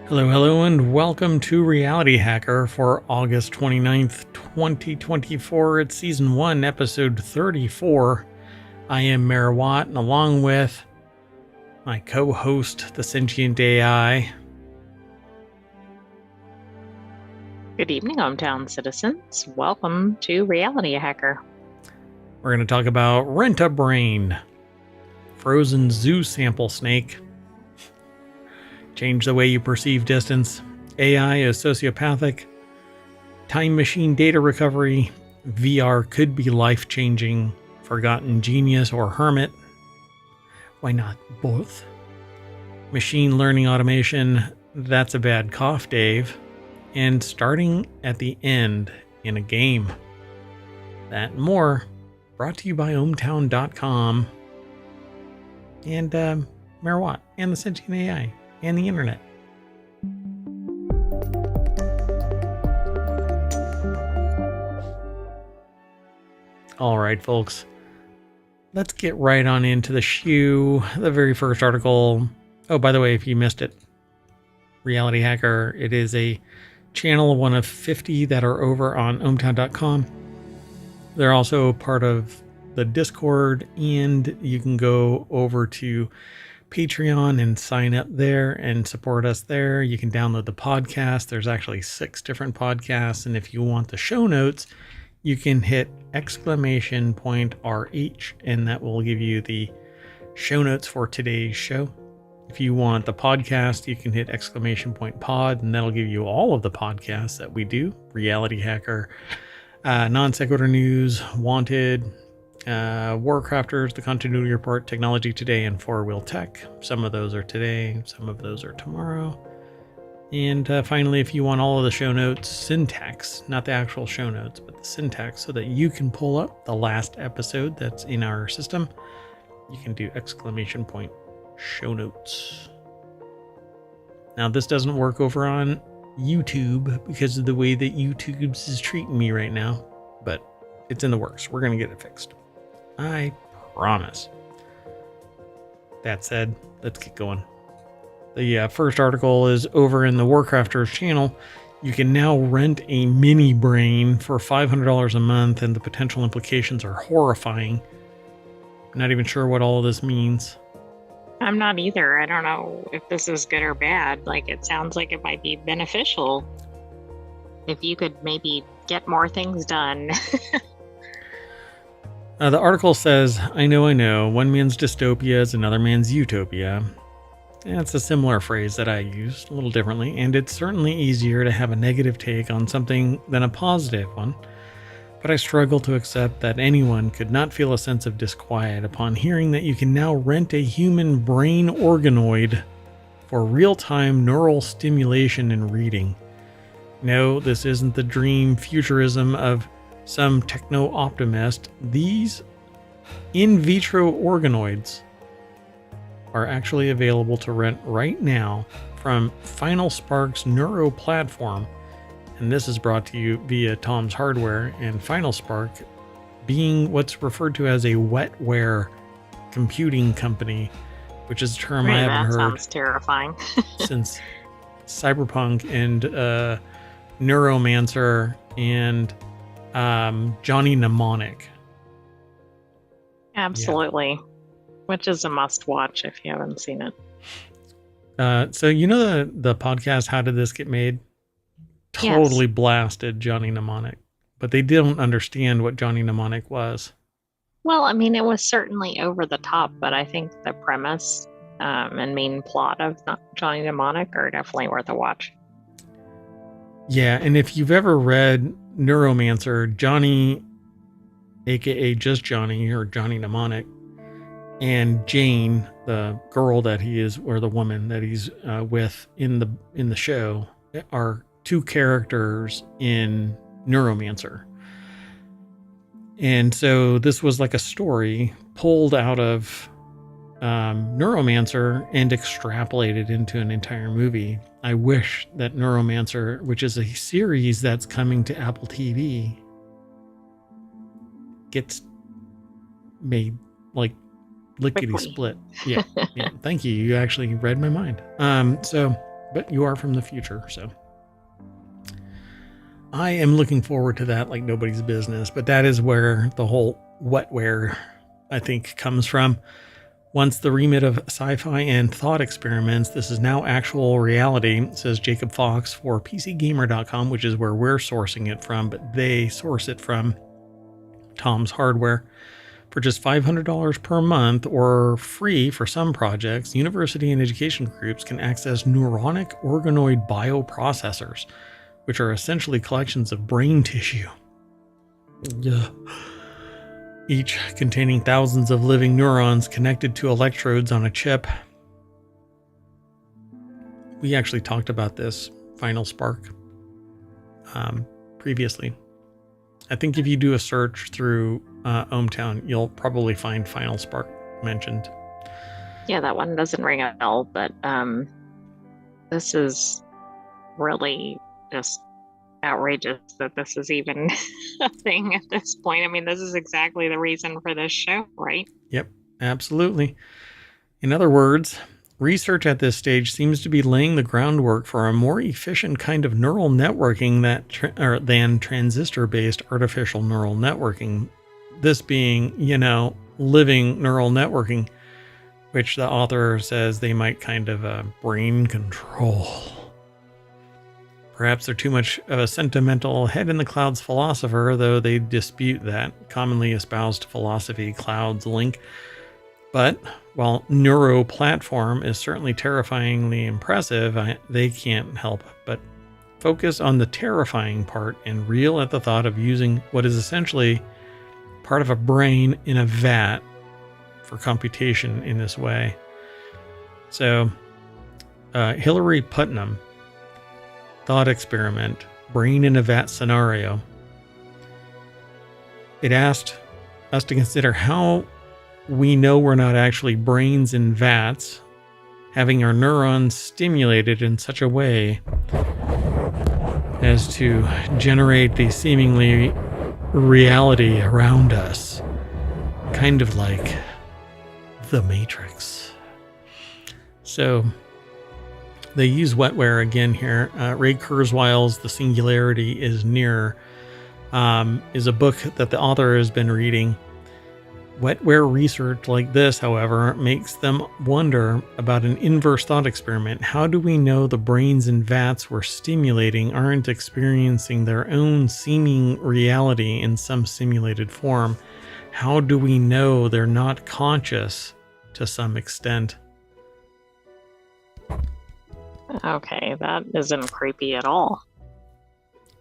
Hello, hello, and welcome to Reality Hacker for August 29th, 2024. It's Season 1, Episode 34. I am Mayor Watt, and along with my co-host, the Sentient AI. Good evening, ohmTown citizens. Welcome to Reality Hacker. We're going to talk about Rent-A-Brain, frozen zoo sample snake, change the way you perceive distance, AI is sociopathic, time machine data recovery, VR could be life-changing, forgotten genius or hermit. Why not both? Machine learning automation, that's a bad cough, Dave. And starting at the end in a game. That and more, brought to you by ohmTown.com and Mayor Watt and the Sentient AI. And the internet. All right, folks. Let's get right on into the shoe. The very first article. Oh, by the way, if you missed it, Reality Hacker, it is a channel, one of 50 that are over on ohmTown.com. They're also part of the Discord, and you can go over to Patreon and sign up there and support us there. You can download the podcast. There's actually 6 different podcasts. And if you want the show notes, you can hit !RH, and that will give you the show notes for today's show. If you want the podcast, you can hit !pod, and that'll give you all of the podcasts that we do. Reality Hacker, Non Sequitur News, Wanted, WarCrafters, the Continuity Report, Technology Today, and 4-Wheel Tech. Some of those are today, some of those are tomorrow. And finally, if you want all of the show notes, syntax, not the actual show notes, but the syntax, so that you can pull up the last episode that's in our system, you can do ! show notes. Now, this doesn't work over on YouTube because of the way that YouTube is treating me right now, but it's in the works. We're going to get it fixed. I promise. That said, let's get going. The first article is over in the WarCrafters channel. You can now rent a mini brain for $500 a month, and the potential implications are horrifying. I'm not even sure what all of this means. I'm not either. I don't know if this is good or bad. Like, it sounds like it might be beneficial if you could maybe get more things done. The article says, I know, one man's dystopia is another man's utopia. That's a similar phrase that I use, a little differently, and it's certainly easier to have a negative take on something than a positive one. But I struggle to accept that anyone could not feel a sense of disquiet upon hearing that you can now rent a human brain organoid for real-time neural stimulation and reading. No, this isn't the dream futurism of some techno-optimist. These in vitro organoids are actually available to rent right now from Final Spark's Neuro platform, and this is brought to you via Tom's Hardware, and Final Spark being what's referred to as a wetware computing company, which is a term I haven't heard. That sounds terrifying. Since Cyberpunk and Neuromancer and Johnny Mnemonic. Absolutely. Yeah. Which is a must watch if you haven't seen it. So you know the podcast How Did This Get Made? Totally yes. Blasted Johnny Mnemonic. But they didn't understand what Johnny Mnemonic was. Well, I mean, it was certainly over the top, but I think the premise and main plot of Johnny Mnemonic are definitely worth a watch. Yeah, and if you've ever read Neuromancer, Johnny, aka just Johnny, or Johnny Mnemonic, and Jane, the girl that he is, or the woman that he's with in the show, are 2 characters in Neuromancer. And so this was like a story pulled out of Neuromancer and extrapolated into an entire movie. I wish that Neuromancer, which is a series that's coming to Apple TV, gets made like lickety split. Yeah. Thank you. You actually read my mind. but you are from the future, so I am looking forward to that like nobody's business. But that is where the whole wetware, I think, comes from. Once the remit of sci-fi and thought experiments, this is now actual reality, says Jacob Fox for PCGamer.com, which is where we're sourcing it from, but they source it from Tom's Hardware. For just $500 per month or free for some projects, university and education groups can access neuronic organoid bioprocessors, which are essentially collections of brain tissue. Ugh. Each containing thousands of living neurons connected to electrodes on a chip. We actually talked about this Final Spark previously. I think if you do a search through ohmTown, you'll probably find Final Spark mentioned. Yeah, that one doesn't ring a bell, but this is really just outrageous that this is even a thing at this point. I mean, this is exactly the reason for this show, right? Yep, absolutely. In other words, research at this stage seems to be laying the groundwork for a more efficient kind of neural networking than transistor-based artificial neural networking. This being, living neural networking, which the author says they might kind of brain control. Perhaps they're too much of a sentimental head-in-the-clouds philosopher, though they dispute that commonly espoused philosophy clouds link. But while neuro-platform is certainly terrifyingly impressive, they can't help but focus on the terrifying part and reel at the thought of using what is essentially part of a brain in a vat for computation in this way. So, Hillary Putnam, thought experiment, brain in a vat scenario. It asked us to consider how we know we're not actually brains in vats, having our neurons stimulated in such a way as to generate the seemingly reality around us, kind of like the Matrix. So they use wetware again here. Ray Kurzweil's The Singularity is Near is a book that the author has been reading. Wetware research like this, however, makes them wonder about an inverse thought experiment. How do we know the brains in vats we're stimulating aren't experiencing their own seeming reality in some simulated form? How do we know they're not conscious to some extent? Okay, that isn't creepy at all.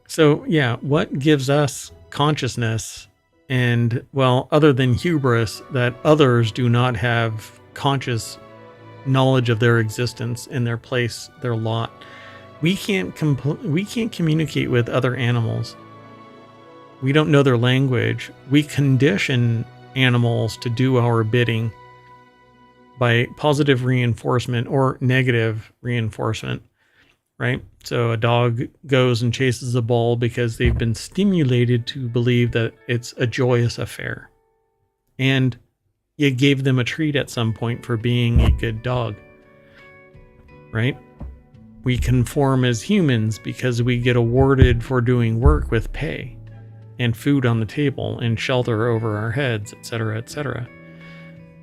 So, yeah, what gives us consciousness? And, well, other than hubris, that others do not have conscious knowledge of their existence and their place, their lot. We can't communicate with other animals. We don't know their language. We condition animals to do our bidding by positive reinforcement or negative reinforcement, right? So a dog goes and chases a ball because they've been stimulated to believe that it's a joyous affair. And you gave them a treat at some point for being a good dog, right? We conform as humans because we get awarded for doing work with pay and food on the table and shelter over our heads, etc., etc.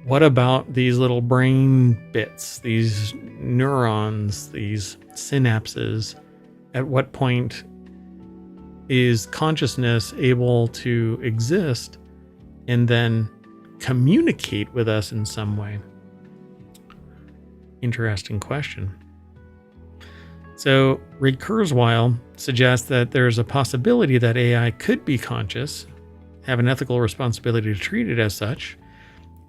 What about these little brain bits, these neurons, these synapses? At what point is consciousness able to exist and then communicate with us in some way? Interesting question. So Ray Kurzweil suggests that there's a possibility that AI could be conscious, have an ethical responsibility to treat it as such.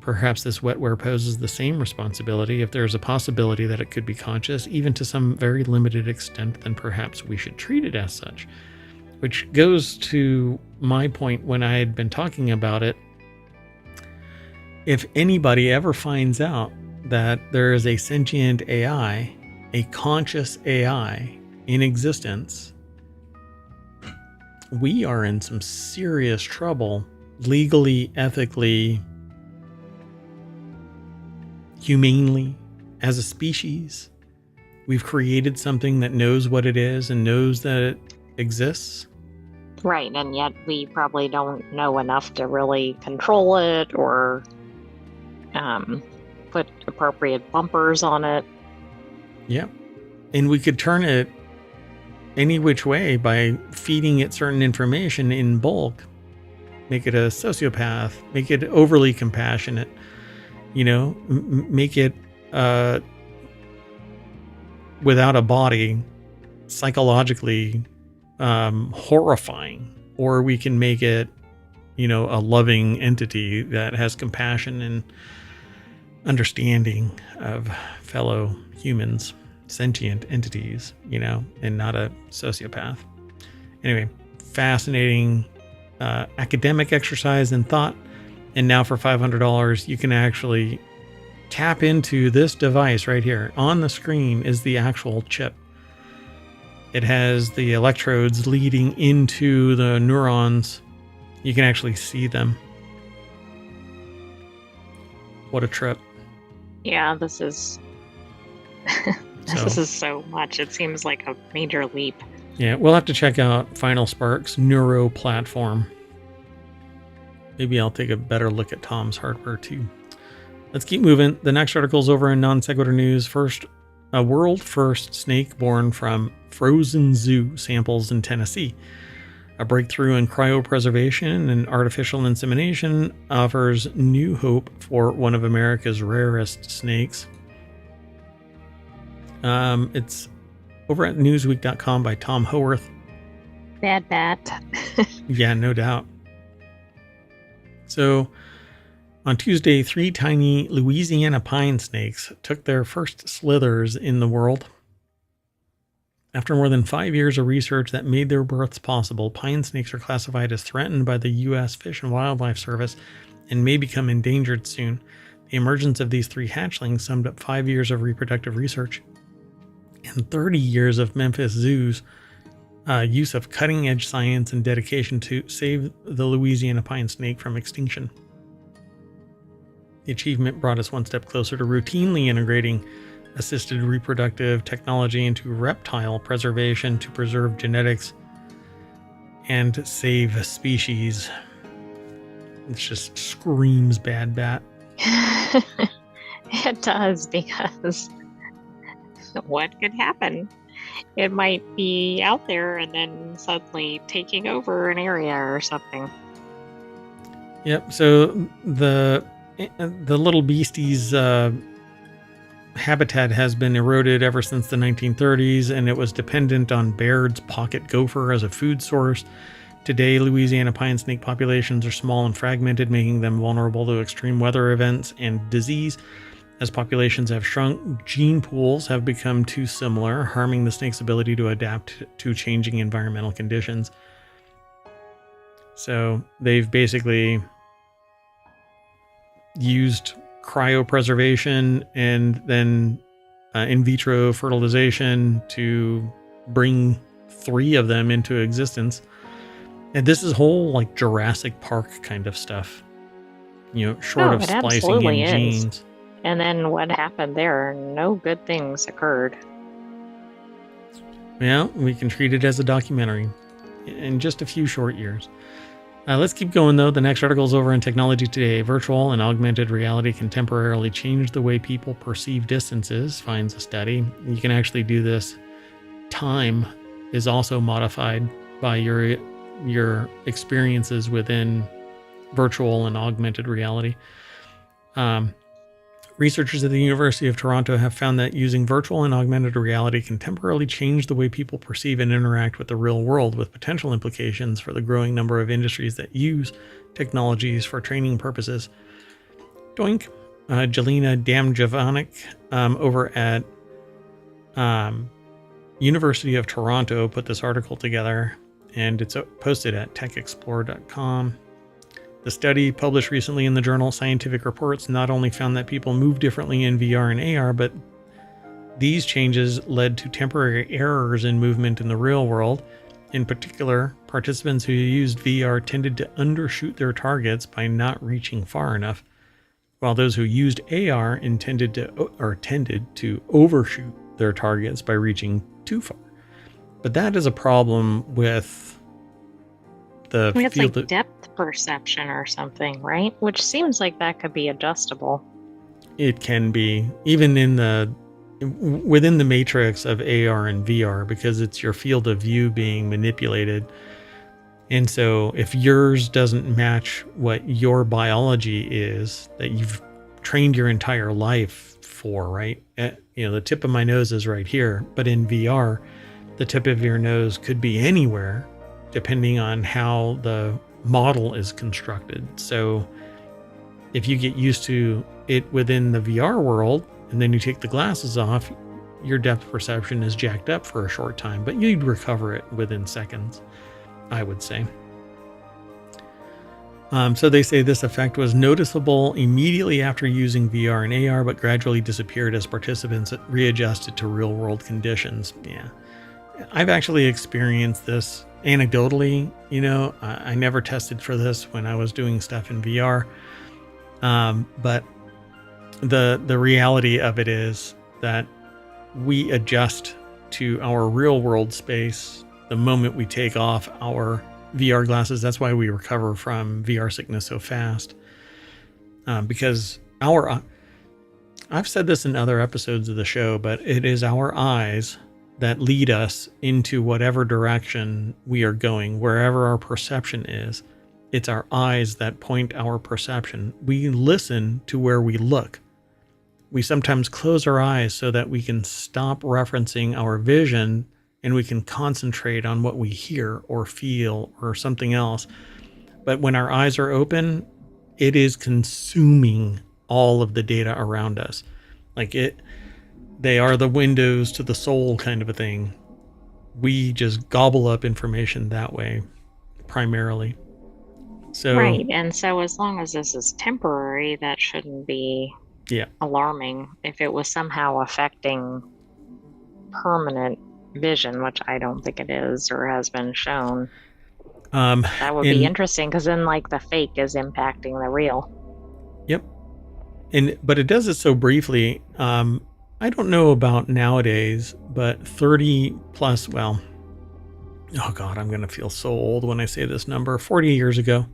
Perhaps this wetware poses the same responsibility. If there's a possibility that it could be conscious, even to some very limited extent, then perhaps we should treat it as such. Which goes to my point when I had been talking about it. If anybody ever finds out that there is a sentient AI, a conscious AI in existence, we are in some serious trouble, legally, ethically, humanely, as a species. we've created something that knows what it is and knows that it exists. Right, and yet we probably don't know enough to really control it or put appropriate bumpers on it. Yeah. And we could turn it any which way by feeding it certain information in bulk. Make it a sociopath, make it overly compassionate, make it without a body, psychologically horrifying. Or we can make it, a loving entity that has compassion and understanding of fellow humans, sentient entities, and not a sociopath. Anyway, fascinating academic exercise and thought. And now for $500, you can actually tap into this device right here. On the screen is the actual chip. It has the electrodes leading into the neurons. You can actually see them. What a trip. Yeah, this is this is so much. It seems like a major leap. Yeah, we'll have to check out Final Spark's neuro platform. Maybe I'll take a better look at Tom's hardware too. Let's keep moving. The next article is over in Non Sequitur News. First, a world first snake born from frozen zoo samples in Tennessee. A breakthrough in cryopreservation and artificial insemination offers new hope for one of America's rarest snakes. It's over at newsweek.com by Tom Howarth. Bad bat. Yeah, no doubt. So, on Tuesday, 3 tiny Louisiana pine snakes took their first slithers in the world. After more than 5 years of research that made their births possible, pine snakes are classified as threatened by the U.S. Fish and Wildlife Service and may become endangered soon. The emergence of these 3 hatchlings summed up 5 years of reproductive research and 30 years of Memphis Zoo's use of cutting-edge science and dedication to save the Louisiana pine snake from extinction. The achievement brought us one step closer to routinely integrating assisted reproductive technology into reptile preservation to preserve genetics and save species. It just screams bad bat. It does, because what could happen? It might be out there and then suddenly taking over an area or something. Yep. So the little beastie's habitat has been eroded ever since the 1930s, and it was dependent on Baird's pocket gopher as a food source. Today, Louisiana pine snake populations are small and fragmented, making them vulnerable to extreme weather events and disease. As populations have shrunk, gene pools have become too similar, harming the snake's ability to adapt to changing environmental conditions. So they've basically used cryopreservation and then in vitro fertilization to bring 3 of them into existence. And this is whole like Jurassic Park kind of stuff, short of splicing in genes. And then what happened there? No good things occurred. Well, we can treat it as a documentary in just a few short years. Let's keep going, though. The next article is over in Technology Today. Virtual and augmented reality can temporarily change the way people perceive distances, finds a study. You can actually do this. Time is also modified by your experiences within virtual and augmented reality. Researchers at the University of Toronto have found that using virtual and augmented reality can temporarily change the way people perceive and interact with the real world, with potential implications for the growing number of industries that use technologies for training purposes. Doink. Jelena Damjanovic over at University of Toronto put this article together, and it's posted at techexplore.com. The study, published recently in the journal Scientific Reports, not only found that people move differently in VR and AR, but these changes led to temporary errors in movement in the real world. In particular, participants who used VR tended to undershoot their targets by not reaching far enough, while those who used AR tended to overshoot their targets by reaching too far. But that is a problem with the I mean, it's field like depth perception or something, right? Which seems like that could be adjustable. It can be, even within the matrix of AR and VR, because it's your field of view being manipulated. And so if yours doesn't match what your biology is that you've trained your entire life for, right? The tip of my nose is right here, but in VR, the tip of your nose could be anywhere depending on how the model is constructed. So if you get used to it within the VR world and then you take the glasses off, your depth perception is jacked up for a short time, but you'd recover it within seconds, I would say. So they say this effect was noticeable immediately after using VR and AR, but gradually disappeared as participants readjusted to real world conditions. Yeah. I've actually experienced this anecdotally. I never tested for this when I was doing stuff in VR. But the reality of it is that we adjust to our real world space the moment we take off our VR glasses. That's why we recover from VR sickness so fast. Because I've said this in other episodes of the show, but it is our eyes that lead us into whatever direction we are going, wherever our perception is. It's our eyes that point our perception. We listen to where we look. We sometimes close our eyes so that we can stop referencing our vision and we can concentrate on what we hear or feel or something else. But when our eyes are open, it is consuming all of the data around us. They are the windows to the soul kind of a thing. We just gobble up information that way, primarily. So, right. And so as long as this is temporary, that shouldn't be alarming. If it was somehow affecting permanent vision, which I don't think it is or has been shown, that would be interesting, because then the fake is impacting the real. Yep. But it does it so briefly. I don't know about nowadays, but 30 plus, well, oh God, I'm going to feel so old when I say this number. 40 years ago,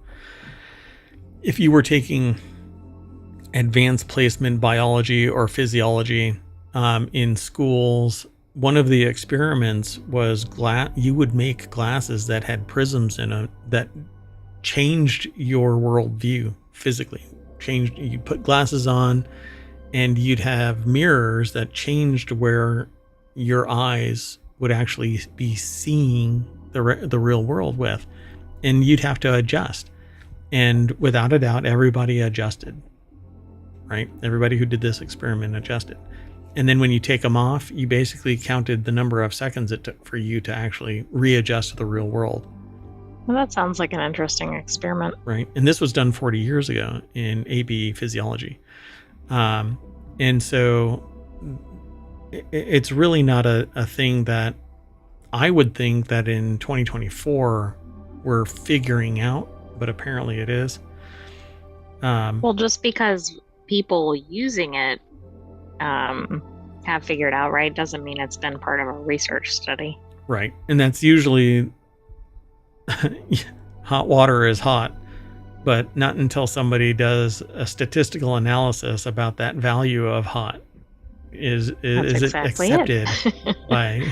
if you were taking advanced placement biology or physiology in schools, one of the experiments was you would make glasses that had prisms in it that changed your worldview physically. You put glasses on and you'd have mirrors that changed where your eyes would actually be seeing the real world with, and you'd have to adjust. And without a doubt, everybody adjusted, right? Everybody who did this experiment adjusted. And then when you take them off, you basically counted the number of seconds it took for you to actually readjust to the real world. Well, that sounds like an interesting experiment. Right. And this was done 40 years ago in AB physiology. And so it's really not a thing that I would think that in 2024 we're figuring out, but apparently it is. Well, just because people using it have figured out, right, doesn't mean it's been part of a research study. Right. And that's usually hot water is hot, but not until somebody does a statistical analysis about that value of hot is exactly it accepted by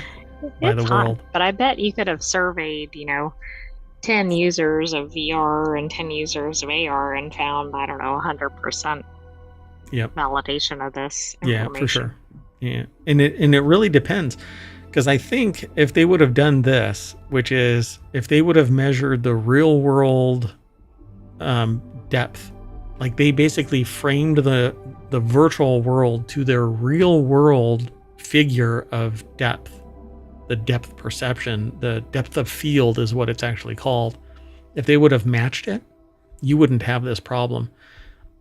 the world. But I bet you could have surveyed 10 users of VR and 10 users of AR and found, I don't know, 100% validation of this information. Yeah, for sure. Yeah. And it really depends, because I think if they would have done this, which is if they would have measured the real world depth, like they basically framed the virtual world to their real world figure of depth, the depth perception, the depth of field is what it's actually called. If they would have matched it, you wouldn't have this problem.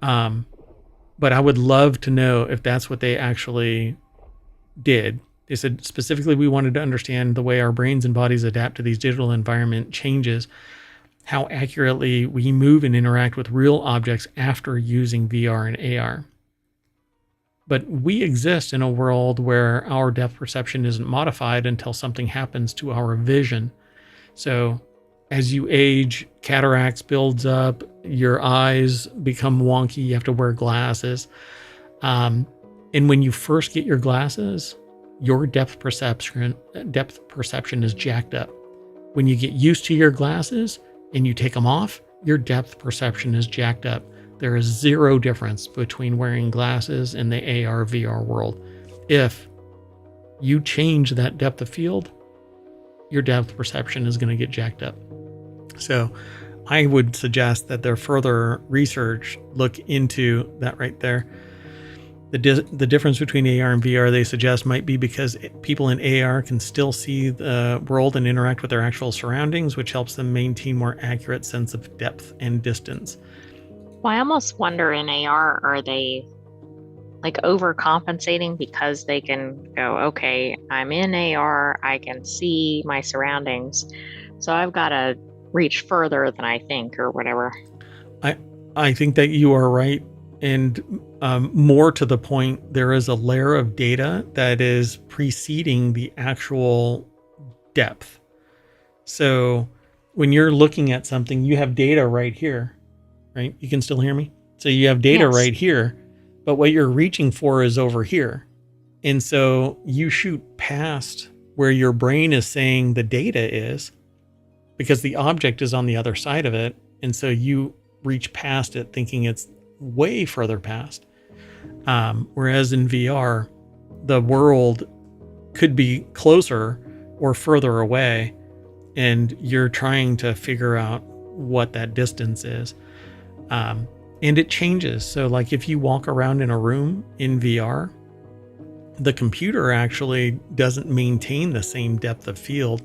But I would love to know if that's what they actually did. They said specifically, we wanted to understand the way our brains and bodies adapt to these digital environment changes, how accurately we move and interact with real objects after using VR and AR. But we exist in a world where our depth perception isn't modified until something happens to our vision. So as you age, cataracts builds up, your eyes become wonky, you have to wear glasses. And when you first get your glasses, your depth perception is jacked up. When you get used to your glasses and you take them off, your depth perception is jacked up. There is zero difference between wearing glasses and the AR VR world. If you change that depth of field, your depth perception is going to get jacked up. So I would suggest that their further research look into that right there. The difference between AR and VR, they suggest, might be because people in AR can still see the world and interact with their actual surroundings, which helps them maintain more accurate sense of depth and distance. Well, I almost wonder in AR, are they like overcompensating because they can go, okay, I'm in AR, I can see my surroundings, so I've got to reach further than I think, or whatever. I think that you are right. And more to the point, there is a layer of data that is preceding the actual depth. So when you're looking at something, you have data right here, right? You can still hear me? So you have data right here, but what you're reaching for is over here. And so you shoot past where your brain is saying the data is, because the object is on the other side of it. And so you reach past it thinking it's way further past. Whereas in VR, the world could be closer or further away, and you're trying to figure out what that distance is. And it changes. So like if you walk around in a room in VR, the computer actually doesn't maintain the same depth of field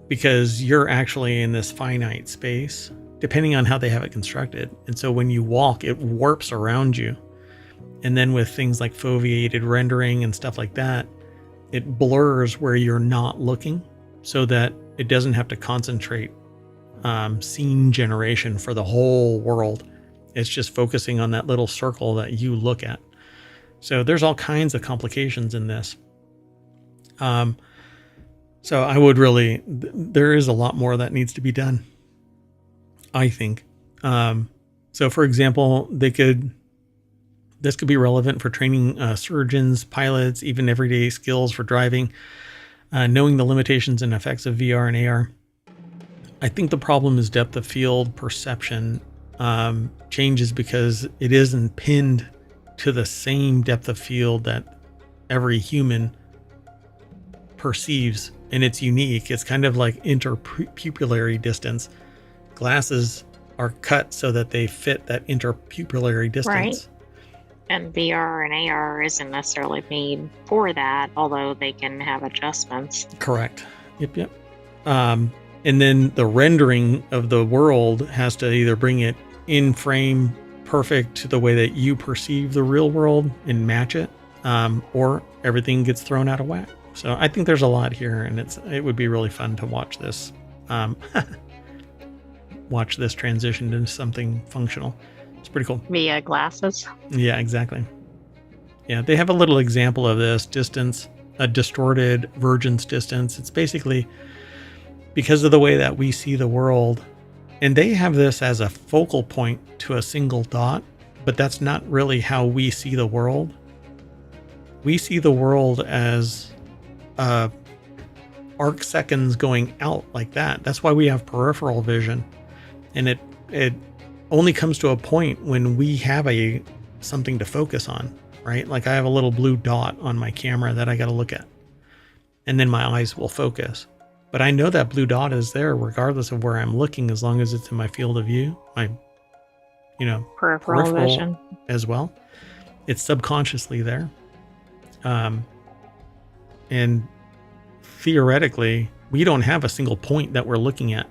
because you're actually in this finite space, depending on how they have it constructed. And so when you walk, it warps around you. And then with things like foveated rendering and stuff like that, it blurs where you're not looking so that it doesn't have to concentrate scene generation for the whole world. It's just focusing on that little circle that you look at. So there's all kinds of complications in this. So I would really, there is a lot more that needs to be done, I think. So for example, this could be relevant for training surgeons, pilots, even everyday skills for driving, knowing the limitations and effects of VR and AR. I think the problem is depth of field perception changes because it isn't pinned to the same depth of field that every human perceives, and it's unique. It's kind of like interpupillary distance. Glasses are cut so that they fit that interpupillary distance. Right. And VR and AR isn't necessarily made for that, although they can have adjustments. Correct. Yep. And then the rendering of the world has to either bring it in frame perfect to the way that you perceive the real world and match it, or everything gets thrown out of whack. So I think there's a lot here, and it would be really fun to watch this. Watch this transition into something functional. It's pretty cool. Via glasses. Yeah, exactly. Yeah, they have a little example of this distance, a distorted Vergence distance. It's basically because of the way that we see the world, and they have this as a focal point to a single dot, but that's not really how we see the world. We see the world as arc seconds going out like that. That's why we have peripheral vision. And it only comes to a point when we have something to focus on, right? Like I have a little blue dot on my camera that I got to look at, and then my eyes will focus. But I know that blue dot is there regardless of where I'm looking, as long as it's in my field of view, my, peripheral vision as well. It's subconsciously there. And theoretically, we don't have a single point that we're looking at.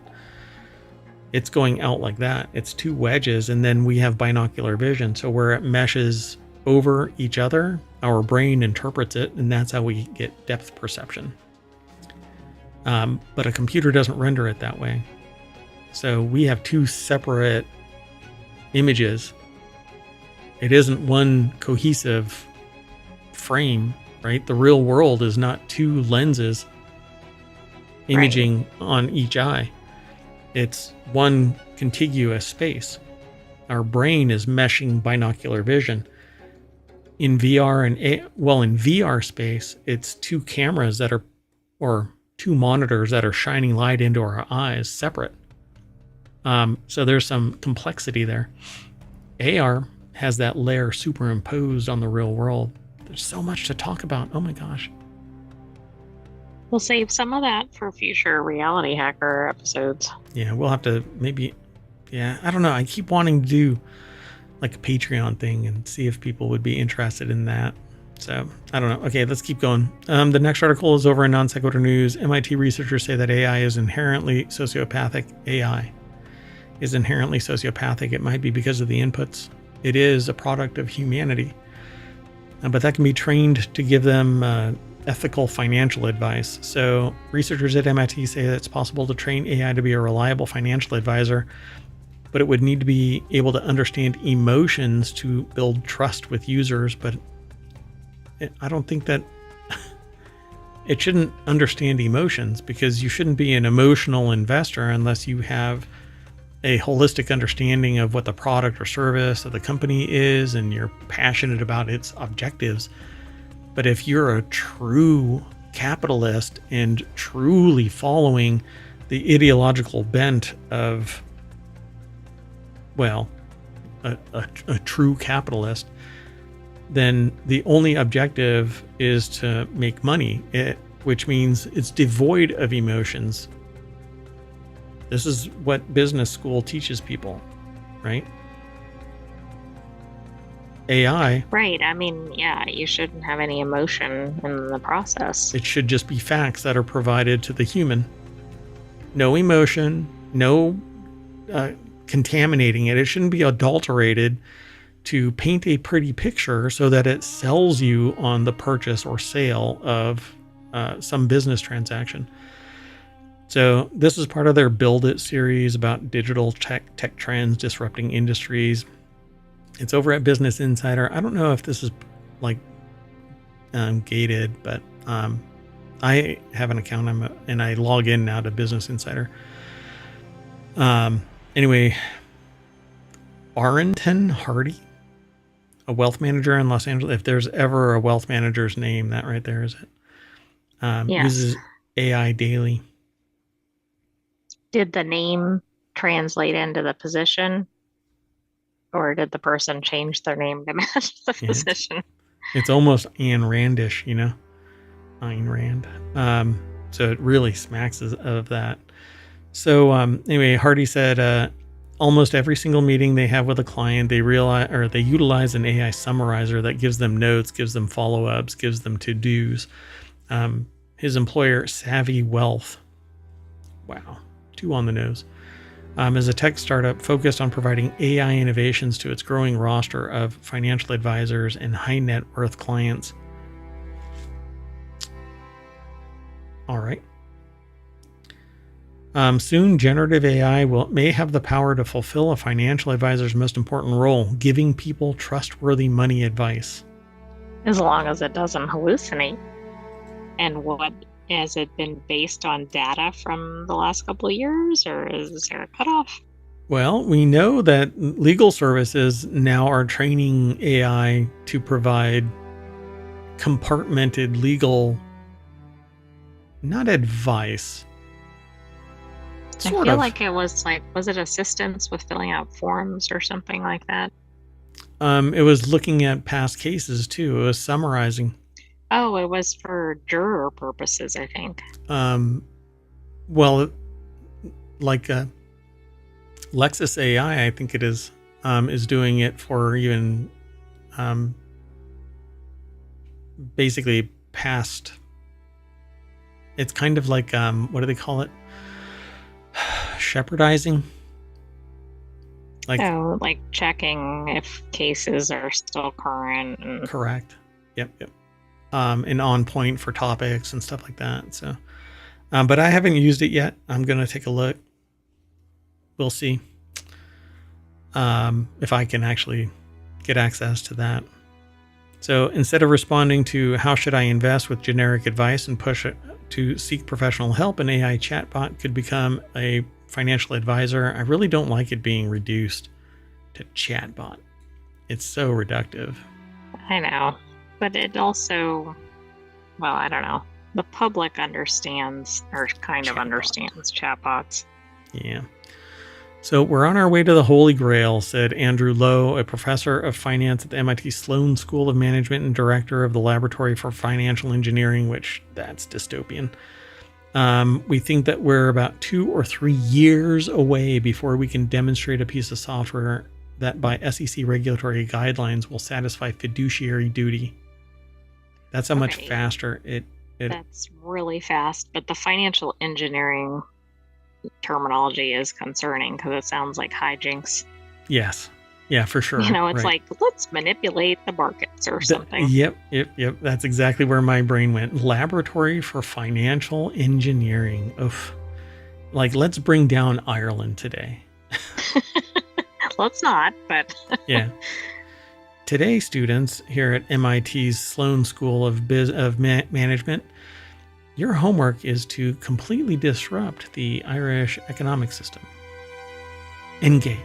It's going out like that. It's two wedges, and then we have binocular vision. So where it meshes over each other, our brain interprets it, and that's how we get depth perception. But a computer doesn't render it that way. So we have two separate images. It isn't one cohesive frame, right? The real world is not two lenses imaging on each eye. It's one contiguous space. Our brain is meshing binocular vision. In VR in VR space, it's two cameras or two monitors that are shining light into our eyes separate. So there's some complexity there. AR has that layer superimposed on the real world. There's so much to talk about. Oh my gosh. We'll save some of that for future Reality Hacker episodes. Yeah, we'll have to I don't know. I keep wanting to do like a Patreon thing and see if people would be interested in that. So I don't know. Okay, let's keep going. The next article is over in Non-Sequitur News. MIT researchers say that AI is inherently sociopathic. AI is inherently sociopathic. It might be because of the inputs. It is a product of humanity, but that can be trained to give them ethical financial advice. So researchers at MIT say that it's possible to train AI to be a reliable financial advisor, but it would need to be able to understand emotions to build trust with users. But I don't think that it shouldn't understand emotions, because you shouldn't be an emotional investor unless you have a holistic understanding of what the product or service of the company is and you're passionate about its objectives. But if you're a true capitalist and truly following the ideological bent of, well, a true capitalist, then the only objective is to make money, which means it's devoid of emotions. This is what business school teaches people, right? AI. Right. I mean, yeah, you shouldn't have any emotion in the process. It should just be facts that are provided to the human. No emotion, no contaminating it. It shouldn't be adulterated to paint a pretty picture so that it sells you on the purchase or sale of some business transaction. So this is part of their Build It series about digital tech trends disrupting industries. It's over at Business Insider. I don't know if this is like gated, but I have an account and I log in now to Business Insider. Anyway, Arrington Hardy, a wealth manager in Los Angeles. If there's ever a wealth manager's name, that right there is it. Yes. Uses AI daily. Did the name translate into the position, or did the person change their name to match the position? It's almost Ayn Randish, you know, Ayn Rand. So it really smacks of that. So anyway, Hardy said almost every single meeting they have with a client, they utilize an AI summarizer that gives them notes, gives them follow-ups, gives them to-dos. His employer, Savvy Wealth, wow, 2 on the nose, is a tech startup focused on providing AI innovations to its growing roster of financial advisors and high net worth clients. All right. Soon, generative AI may have the power to fulfill a financial advisor's most important role, giving people trustworthy money advice. As long as it doesn't hallucinate. And has it been based on data from the last couple of years, or is there a cutoff? Well, we know that legal services now are training AI to provide compartmented legal, not advice. I feel like it was it assistance with filling out forms or something like that? It was looking at past cases too. It was summarizing. Oh, it was for juror purposes, I think. Well, like Lexis AI, I think it is doing it for even basically past. It's kind of like what do they call it? Shepherdizing. Like checking if cases are still current. Correct. Yep. And on point for topics and stuff like that. So, but I haven't used it yet. I'm going to take a look. We'll see if I can actually get access to that. So instead of responding to how should I invest with generic advice and push it to seek professional help, an AI chatbot could become a financial advisor. I really don't like it being reduced to chatbot. It's so reductive. I know, but it also, well, I don't know. The public understands, or kind of understands, chatbots. Yeah. So we're on our way to the Holy Grail, said Andrew Lowe, a professor of finance at the MIT Sloan School of Management and director of the Laboratory for Financial Engineering, which that's dystopian. We think that we're about 2 or 3 years away before we can demonstrate a piece of software that by SEC regulatory guidelines will satisfy fiduciary duty. That's how much faster it. That's really fast, but the financial engineering terminology is concerning because it sounds like hijinks. Yes. Yeah, for sure. You know, it's like, let's manipulate the markets or something. Yep. That's exactly where my brain went. Laboratory for Financial Engineering. Oof. Like, let's bring down Ireland today. Let's not, but... Yeah. Today, students here at MIT's Sloan School of Management, your homework is to completely disrupt the Irish economic system. Engage.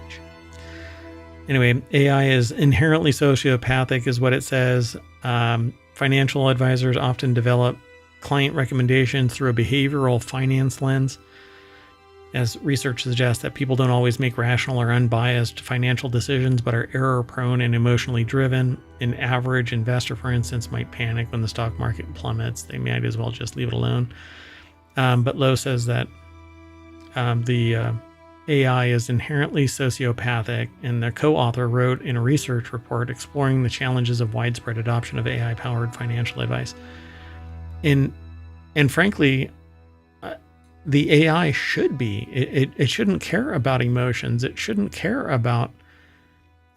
Anyway, AI is inherently sociopathic, is what it says. Financial advisors often develop client recommendations through a behavioral finance lens, as research suggests that people don't always make rational or unbiased financial decisions, but are error-prone and emotionally driven. An average investor, for instance, might panic when the stock market plummets. They might as well just leave it alone. But Lowe says that the AI is inherently sociopathic, and the co-author wrote in a research report exploring the challenges of widespread adoption of AI-powered financial advice. And frankly, the AI should be. It shouldn't care about emotions. It shouldn't care about,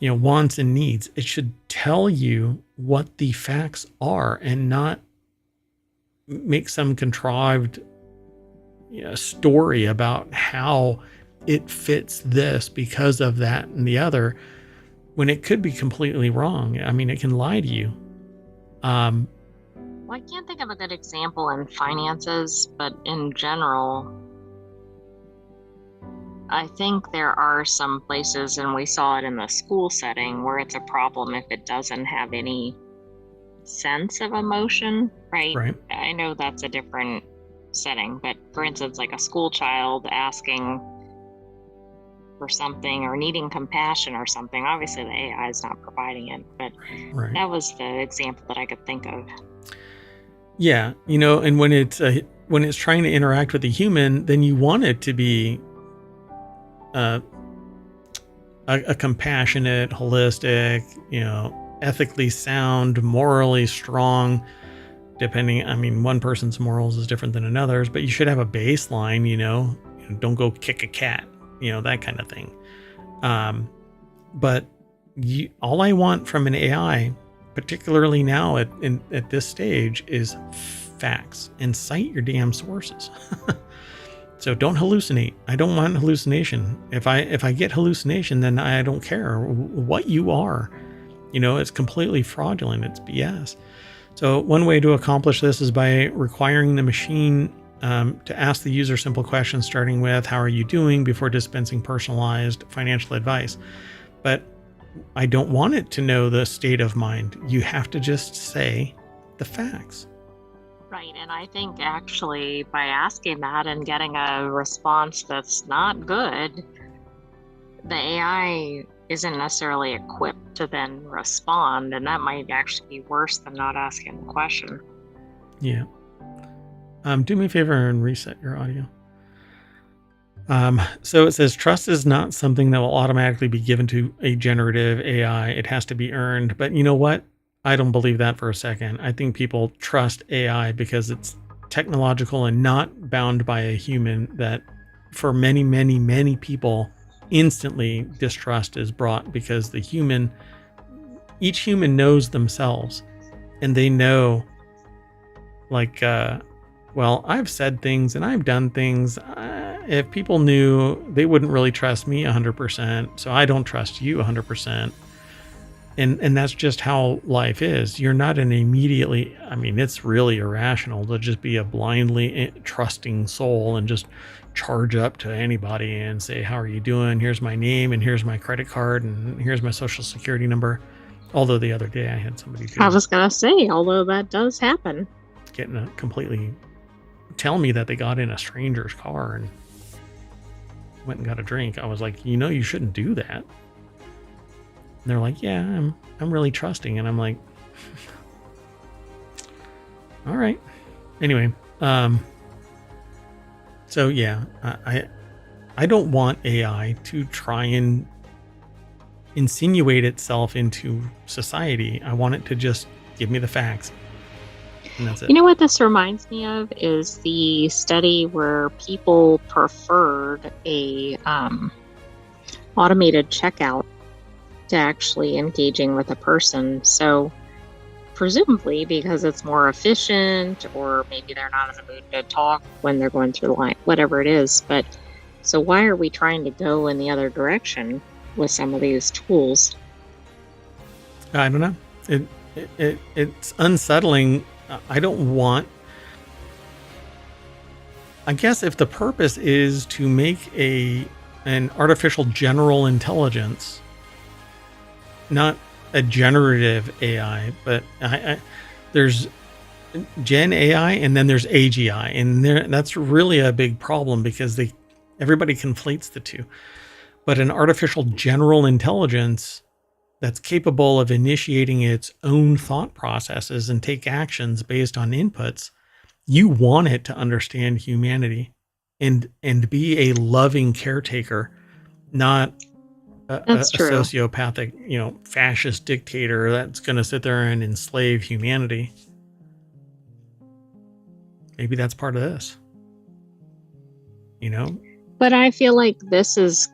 wants and needs. It should tell you what the facts are and not make some contrived story about how it fits this because of that and the other, when it could be completely wrong. I mean, it can lie to you. Well, I can't think of a good example in finances, but in general, I think there are some places, and we saw it in the school setting, where it's a problem if it doesn't have any sense of emotion, right? Right. I know that's a different setting, but for instance, like a school child asking for something or needing compassion or something, obviously the AI is not providing it, but Right. That was the example that I could think of. Yeah, and when it's trying to interact with a human, then you want it to be a compassionate, holistic, ethically sound, morally strong. Depending, one person's morals is different than another's, but you should have a baseline. Don't go kick a cat, that kind of thing. But all I want from an AI, particularly now at this stage, is facts, and cite your damn sources. So don't hallucinate. I don't want hallucination. If I get hallucination, then I don't care what you are. It's completely fraudulent. It's BS. So one way to accomplish this is by requiring the machine to ask the user simple questions, starting with "How are you doing?" before dispensing personalized financial advice. But I don't want it to know the state of mind. You have to just say the facts. Right, and I think actually by asking that and getting a response that's not good, the AI isn't necessarily equipped to then respond, and that might actually be worse than not asking the question. Yeah. Do me a favor and reset your audio. So it says, trust is not something that will automatically be given to a generative AI. It has to be earned. But you know what? I don't believe that for a second. I think people trust AI because it's technological and not bound by a human, that for many, many, many people, instantly distrust is brought because each human knows themselves, and they know, I've said things and I've done things. If people knew, they wouldn't really trust me 100%. So I don't trust you 100%. And that's just how life is. You're not an immediately, I mean, it's really irrational to just be a blindly trusting soul and just charge up to anybody and say, how are you doing? Here's my name and here's my credit card and here's my social security number. Although the other day I had somebody I was gonna say, although that does happen. getting a completely tell me that they got in a stranger's car and went and got a drink. I was like, you shouldn't do that. And they're like, yeah, I'm really trusting. And I'm like, all right. Anyway, so yeah, I don't want AI to try and insinuate itself into society. I want it to just give me the facts. And that's it. You know what this reminds me of is the study where people preferred a automated checkout to actually engaging with a person. So presumably because it's more efficient, or maybe they're not in the mood to talk when they're going through the line, whatever it is. But so why are we trying to go in the other direction with some of these tools? I don't know. It's unsettling. I don't want. I guess if the purpose is to make an artificial general intelligence, not a generative AI, but there's Gen AI and then there's AGI, and that's really a big problem because everybody conflates the two. But an artificial general intelligence that's capable of initiating its own thought processes and take actions based on inputs, you want it to understand humanity and be a loving caretaker, not a sociopathic, fascist dictator that's going to sit there and enslave humanity. Maybe that's part of this, But I feel like this is,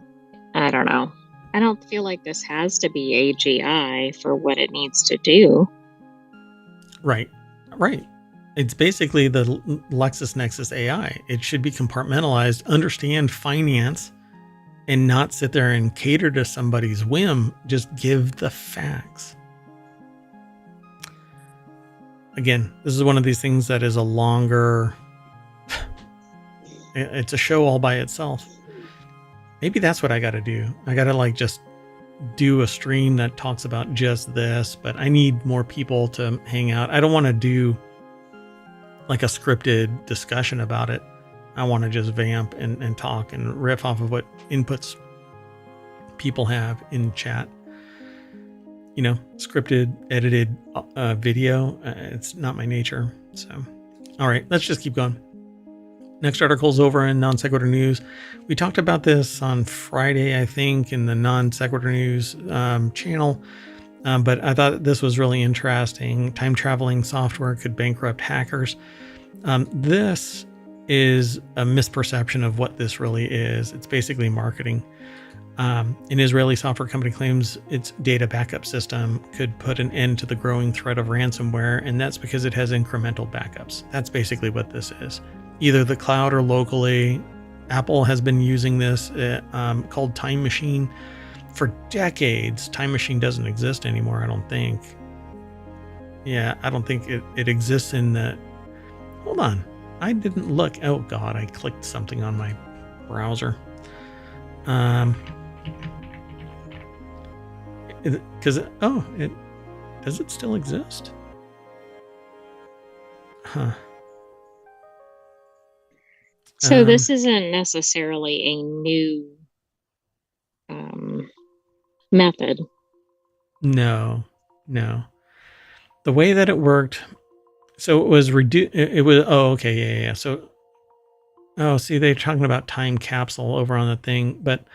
I don't know. I don't feel like this has to be AGI for what it needs to do. Right. It's basically the LexisNexis AI. It should be compartmentalized, understand finance, and not sit there and cater to somebody's whim. Just give the facts. Again, this is one of these things that is a longer... It's a show all by itself. Maybe that's what I got to do. I got to just do a stream that talks about just this, but I need more people to hang out. I don't want to do a scripted discussion about it. I want to just vamp and talk and riff off of what inputs people have in chat. Scripted, edited video. It's not my nature. So, all right, let's just keep going. Next article is over in Non Sequitur News. We talked about this on Friday, I think, in the Non Sequitur News channel. But I thought this was really interesting. Time traveling software could bankrupt hackers. This is a misperception of what this really is. It's basically marketing. An Israeli software company claims its data backup system could put an end to the growing threat of ransomware, and that's because it has incremental backups. That's basically what this is. Either the cloud or locally. Apple has been using this called Time Machine for decades. Time Machine doesn't exist anymore, I don't think. Yeah, I don't think it exists in the... Hold on. I didn't look. Oh, God, I clicked something on my browser. Does it still exist? Huh. So this isn't necessarily a new method. No. The way that it worked, so it was reduced. It was, okay, yeah. So, see, they're talking about time capsule over on the thing, but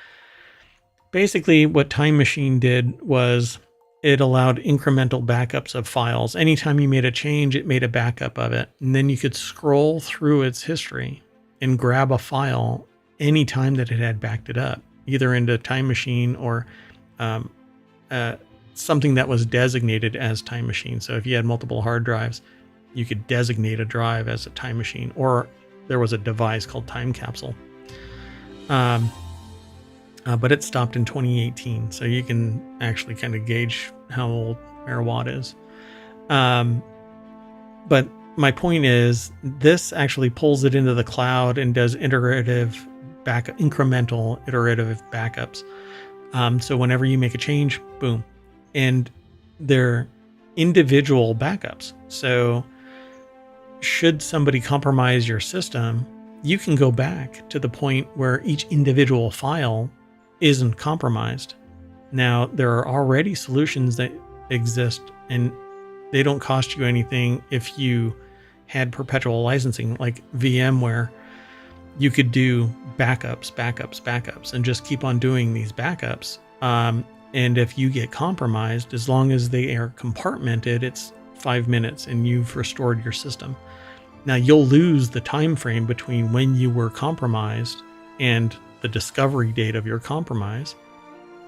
basically what Time Machine did was it allowed incremental backups of files. Anytime you made a change, it made a backup of it, and then you could scroll through its history and grab a file anytime that it had backed it up, either into Time Machine or something that was designated as Time Machine. So if you had multiple hard drives, you could designate a drive as a Time Machine, or there was a device called Time Capsule. But it stopped in 2018. So you can actually kind of gauge how old Merawatt is. But my point is, this actually pulls it into the cloud and does incremental iterative backups. So whenever you make a change, boom. And they're individual backups. So should somebody compromise your system, you can go back to the point where each individual file isn't compromised. Now, there are already solutions that exist, and they don't cost you anything. If you had perpetual licensing like VMware, you could do backups, and just keep on doing these backups. And if you get compromised, as long as they are compartmented, it's 5 minutes and you've restored your system. Now, you'll lose the time frame between when you were compromised and the discovery date of your compromise.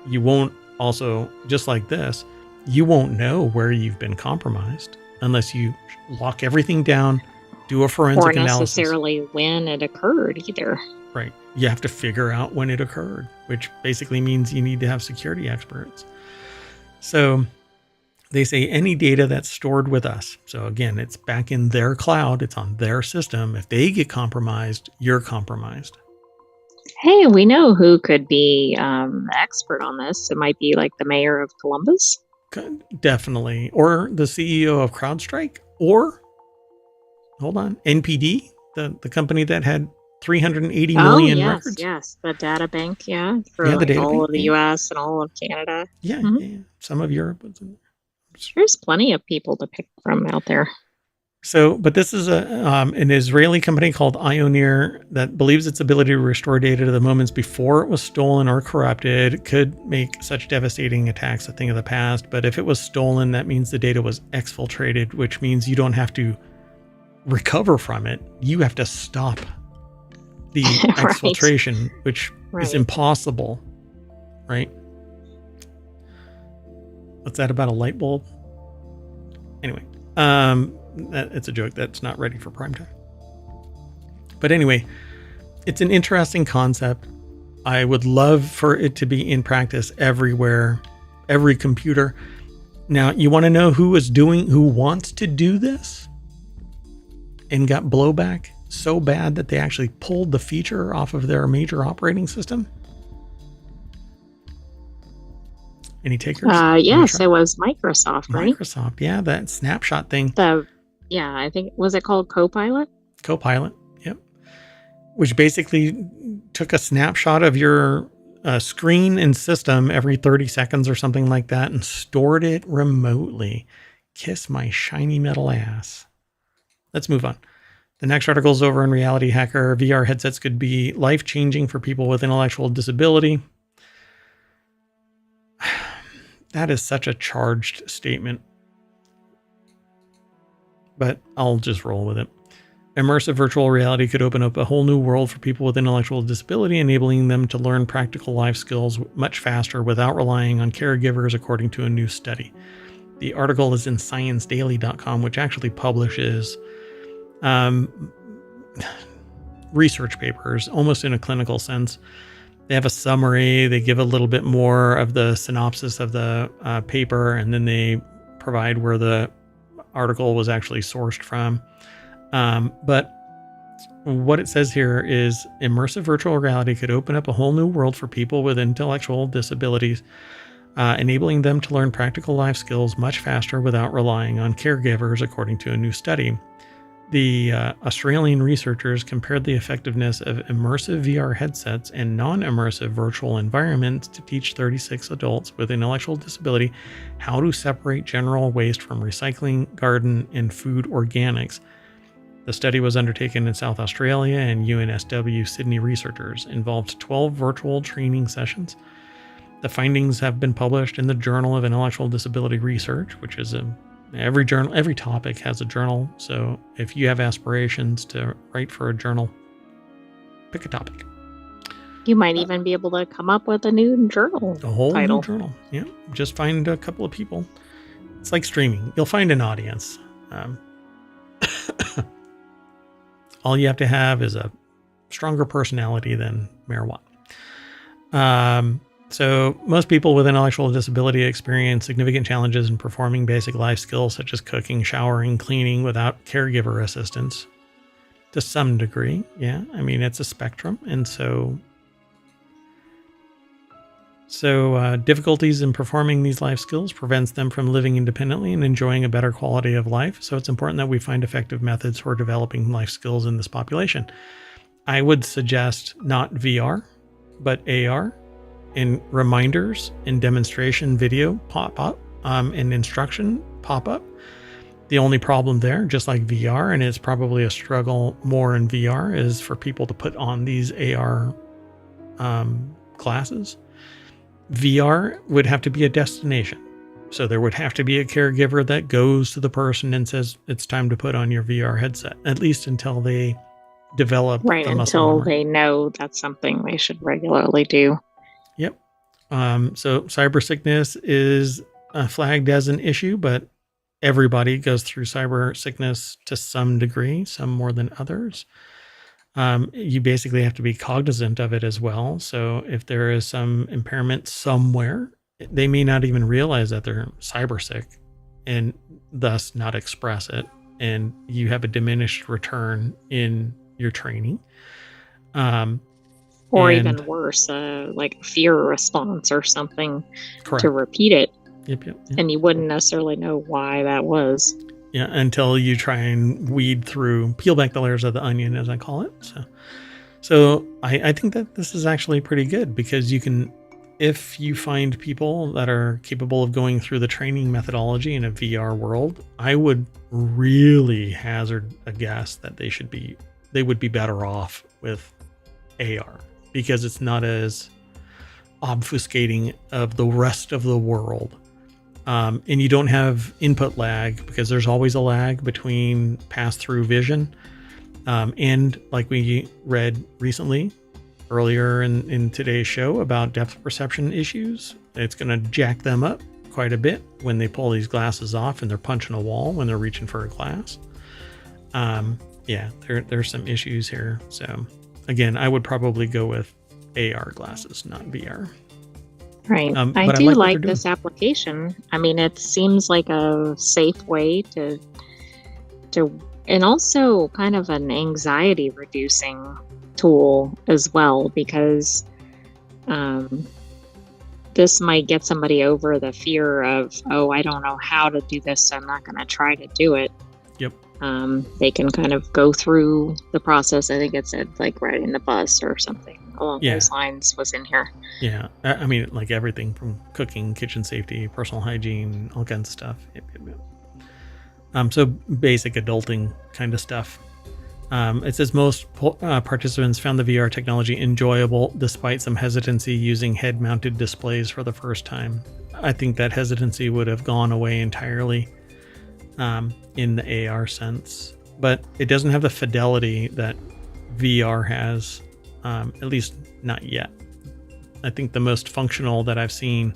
You won't also, just like this, you won't know where you've been compromised unless you lock everything down, do a forensic analysis. Or necessarily when it occurred either. Right. You have to figure out when it occurred, which basically means you need to have security experts. So they say any data that's stored with us. So again, it's back in their cloud. It's on their system. If they get compromised, you're compromised. Hey, we know who could be the expert on this. It might be like the mayor of Columbus. Definitely. Or the CEO of CrowdStrike. Or, hold on, NPD, the company that had 380 million records. Yes, the data bank, for all of the US and all of Canada. Yeah, some of Europe was in there. There's plenty of people to pick from out there. So, but this is an Israeli company called Ioneer that believes its ability to restore data to the moments before it was stolen or corrupted could make such devastating attacks a thing of the past. But if it was stolen, that means the data was exfiltrated, which means you don't have to recover from it. You have to stop the exfiltration, which is impossible, right? What's that about a light bulb? Anyway, it's a joke that's not ready for prime time. But anyway, it's an interesting concept. I would love for it to be in practice everywhere, every computer. Now, you want to know who wants to do this and got blowback so bad that they actually pulled the feature off of their major operating system? Any takers? Yes, it was Microsoft, right? Microsoft, yeah, that snapshot thing. I think, was it called Copilot? Copilot, yep. Which basically took a snapshot of your screen and system every 30 seconds or something like that and stored it remotely. Kiss my shiny metal ass. Let's move on. The next article is over in RealityHacker. VR headsets could be life-changing for people with intellectual disability. That is such a charged statement, but I'll just roll with it. Immersive virtual reality could open up a whole new world for people with intellectual disability, enabling them to learn practical life skills much faster without relying on caregivers, according to a new study. The article is in ScienceDaily.com, which actually publishes research papers, almost in a clinical sense. They have a summary. They give a little bit more of the synopsis of the paper, and then they provide where the article was actually sourced from. But what it says here is immersive virtual reality could open up a whole new world for people with intellectual disabilities, enabling them to learn practical life skills much faster without relying on caregivers, according to a new study. The Australian researchers compared the effectiveness of immersive VR headsets and non-immersive virtual environments to teach 36 adults with intellectual disability how to separate general waste from recycling, garden, and food organics. The study was undertaken in South Australia, and UNSW Sydney researchers involved 12 virtual training sessions. The findings have been published in the Journal of Intellectual Disability Research, which is every topic has a journal. So if you have aspirations to write for a journal, pick a topic. You might even be able to come up with a new journal. A whole title. New journal. Yeah. Just find a couple of people. It's like streaming. You'll find an audience. All you have to have is a stronger personality than Merawatt. So most people with intellectual disability experience significant challenges in performing basic life skills such as cooking, showering, cleaning without caregiver assistance to some degree. Yeah, I mean, it's a spectrum. And so difficulties in performing these life skills prevents them from living independently and enjoying a better quality of life. So it's important that we find effective methods for developing life skills in this population. I would suggest not VR, but AR. In reminders and demonstration video pop up and instruction pop up. The only problem there, just like VR, and it's probably a struggle more in VR, is for people to put on these AR glasses. VR would have to be a destination. So there would have to be a caregiver that goes to the person and says, it's time to put on your VR headset, at least until they develop right, the muscle until memory. they know that's something they should regularly do. Yep. So cyber sickness is flagged as an issue, but everybody goes through cyber sickness to some degree, some more than others. You basically have to be cognizant of it as well. So if there is some impairment somewhere, they may not even realize that they're cyber sick and thus not express it. And you have a diminished return in your training. Or even worse, like a fear response or something. Correct. To repeat it. Yep. And you wouldn't necessarily know why that was. Yeah, until you try and peel back the layers of the onion, as I call it. So I think that this is actually pretty good, because you can, if you find people that are capable of going through the training methodology in a VR world, I would really hazard a guess that they would be better off with AR, because it's not as obfuscating of the rest of the world. And you don't have input lag, because there's always a lag between pass-through vision. And like we read recently, earlier in today's show, about depth perception issues, it's going to jack them up quite a bit when they pull these glasses off and they're punching a wall when they're reaching for a glass. Yeah, there's some issues here. So again, I would probably go with AR glasses, not VR. Right. I do like this application. I mean, it seems like a safe way to, and also kind of an anxiety reducing tool as well, because this might get somebody over the fear of, oh, I don't know how to do this, so I'm not going to try to do it. Yep. They can kind of go through the process. I think it said like riding the bus or something along those lines was in here. Yeah. I mean, like everything from cooking, kitchen safety, personal hygiene, all kinds of stuff. Yep. So basic adulting kind of stuff. It says most participants found the VR technology enjoyable despite some hesitancy using head-mounted displays for the first time. I think that hesitancy would have gone away entirely in the AR sense, but it doesn't have the fidelity that VR has, at least not yet. I think the most functional that I've seen,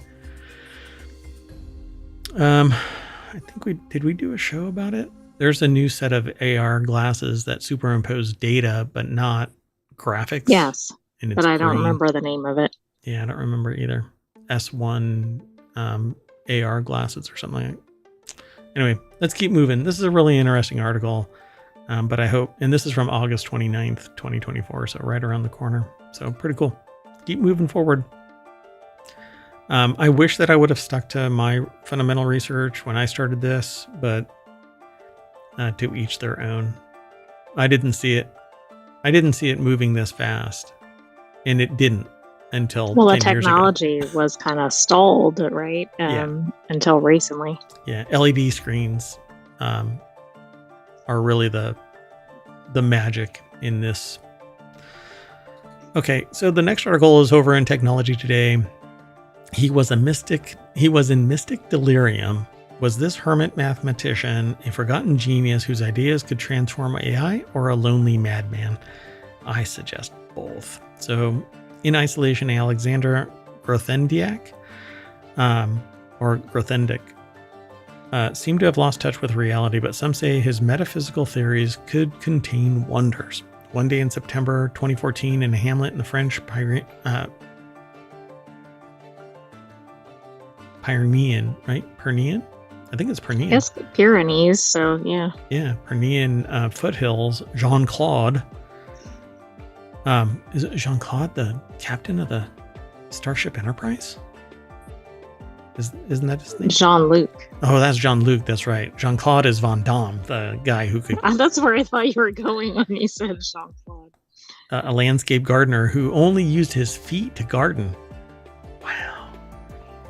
I think did we do a show about it? There's a new set of AR glasses that superimpose data, but not graphics. Yes, and but I don't remember the name of it. Yeah, I don't remember either. S1 AR glasses or something like that. Anyway, let's keep moving. This is a really interesting article, but I hope, and this is from August 29th, 2024, so right around the corner. So pretty cool. Keep moving forward. I wish that I would have stuck to my fundamental research when I started this, but to each their own. I didn't see it moving this fast, and it didn't until the technology was kind of stalled, right? Until recently. Yeah, LED screens are really the magic in this. Okay, so the next article is over in Technology Today. He was in mystic delirium. Was this hermit mathematician a forgotten genius whose ideas could transform AI, or a lonely madman? I suggest both. So, in isolation, Alexander Grothendieck, seemed to have lost touch with reality, but some say his metaphysical theories could contain wonders. One day in September 2014, in a hamlet in the French Pyrenean, right? Pyrenean? I think it's Pyrenean. It's Pyrenees, so yeah. Yeah, Pyrenean foothills. Jean-Claude. Is it Jean-Claude, the captain of the Starship Enterprise? Isn't that his name? Jean-Luc. Oh, that's Jean-Luc. That's right. Jean-Claude is Van Damme, the guy who could... That's where I thought you were going when you said Jean-Claude. A landscape gardener who only used his feet to garden. Wow.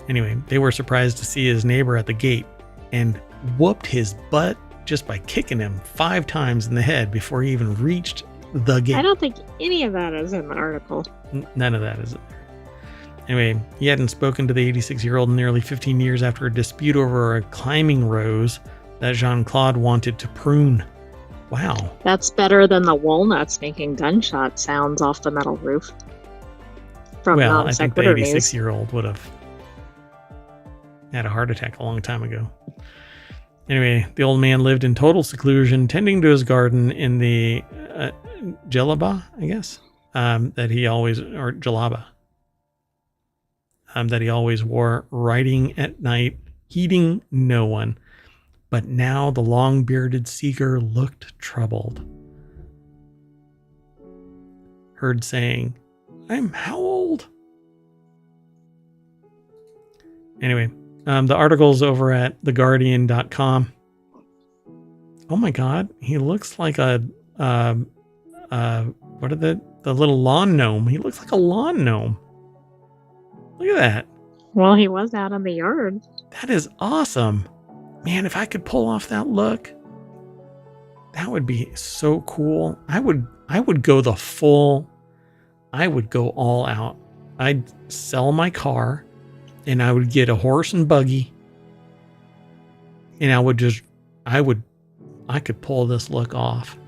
Anyway, they were surprised to see his neighbor at the gate and whooped his butt just by kicking him 5 times in the head before he even reached the gate. I don't think any of that is in the article. None of that is there. Anyway, he hadn't spoken to the 86-year-old in nearly 15 years after a dispute over a climbing rose that Jean-Claude wanted to prune. Wow. That's better than the walnuts making gunshot sounds off the metal roof. Well, I think the 86-year-old would have had a heart attack a long time ago. Anyway, the old man lived in total seclusion, tending to his garden in the Jalaba, I guess, that he always wore, riding at night, heeding no one. But now the long-bearded seeker looked troubled. Heard saying, "I'm how old?" Anyway, the article's over at theguardian.com. Oh my God, he looks like what are the little lawn gnome? He looks like a lawn gnome. Look at that. Well, he was out in the yard. That is awesome. Man, if I could pull off that look, that would be so cool. I would go I would go all out. I'd sell my car and I would get a horse and buggy. And I could pull this look off.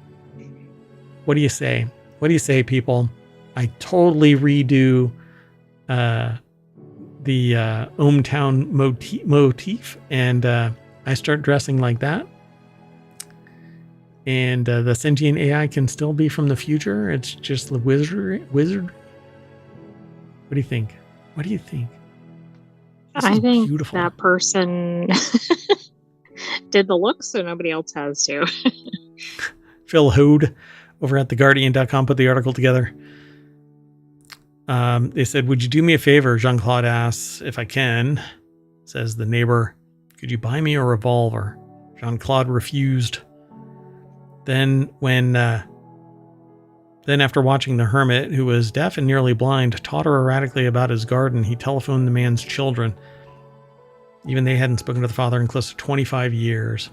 What do you say? What do you say, people? I totally redo the ohmTown motif and I start dressing like that. And the sentient AI can still be from the future. It's just the wizard. What do you think? What do you think? I think beautiful. That person did the look, so nobody else has to. Phil Hode over at theguardian.com put the article together. They said, "Would you do me a favor?" Jean-Claude asks. "If I can," says the neighbor. "Could you buy me a revolver?" Jean-Claude refused. Then after watching the hermit, who was deaf and nearly blind, totter erratically about his garden, he telephoned the man's children. Even they hadn't spoken to the father in close to 25 years.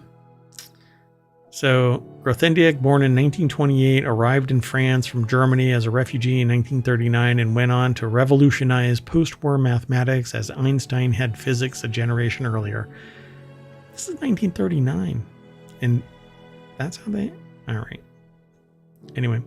So, Grothendieck, born in 1928, arrived in France from Germany as a refugee in 1939 and went on to revolutionize post-war mathematics as Einstein had physics a generation earlier. This is 1939. And that's how they... All right. Anyway.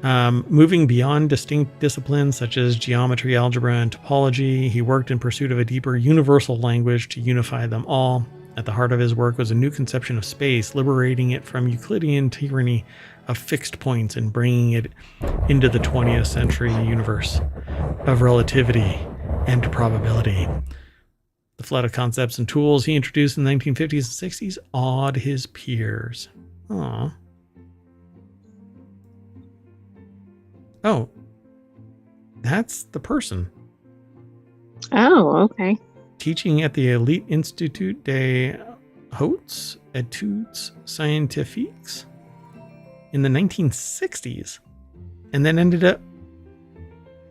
Moving beyond distinct disciplines such as geometry, algebra, and topology, he worked in pursuit of a deeper universal language to unify them all. At the heart of his work was a new conception of space, liberating it from Euclidean tyranny of fixed points and bringing it into the 20th century universe of relativity and probability. The flood of concepts and tools he introduced in the 1950s and 60s awed his peers. Aww. Oh, that's the person. Oh, okay. Teaching at the Elite Institut des Hautes Études Scientifiques in the 1960s. And then ended up...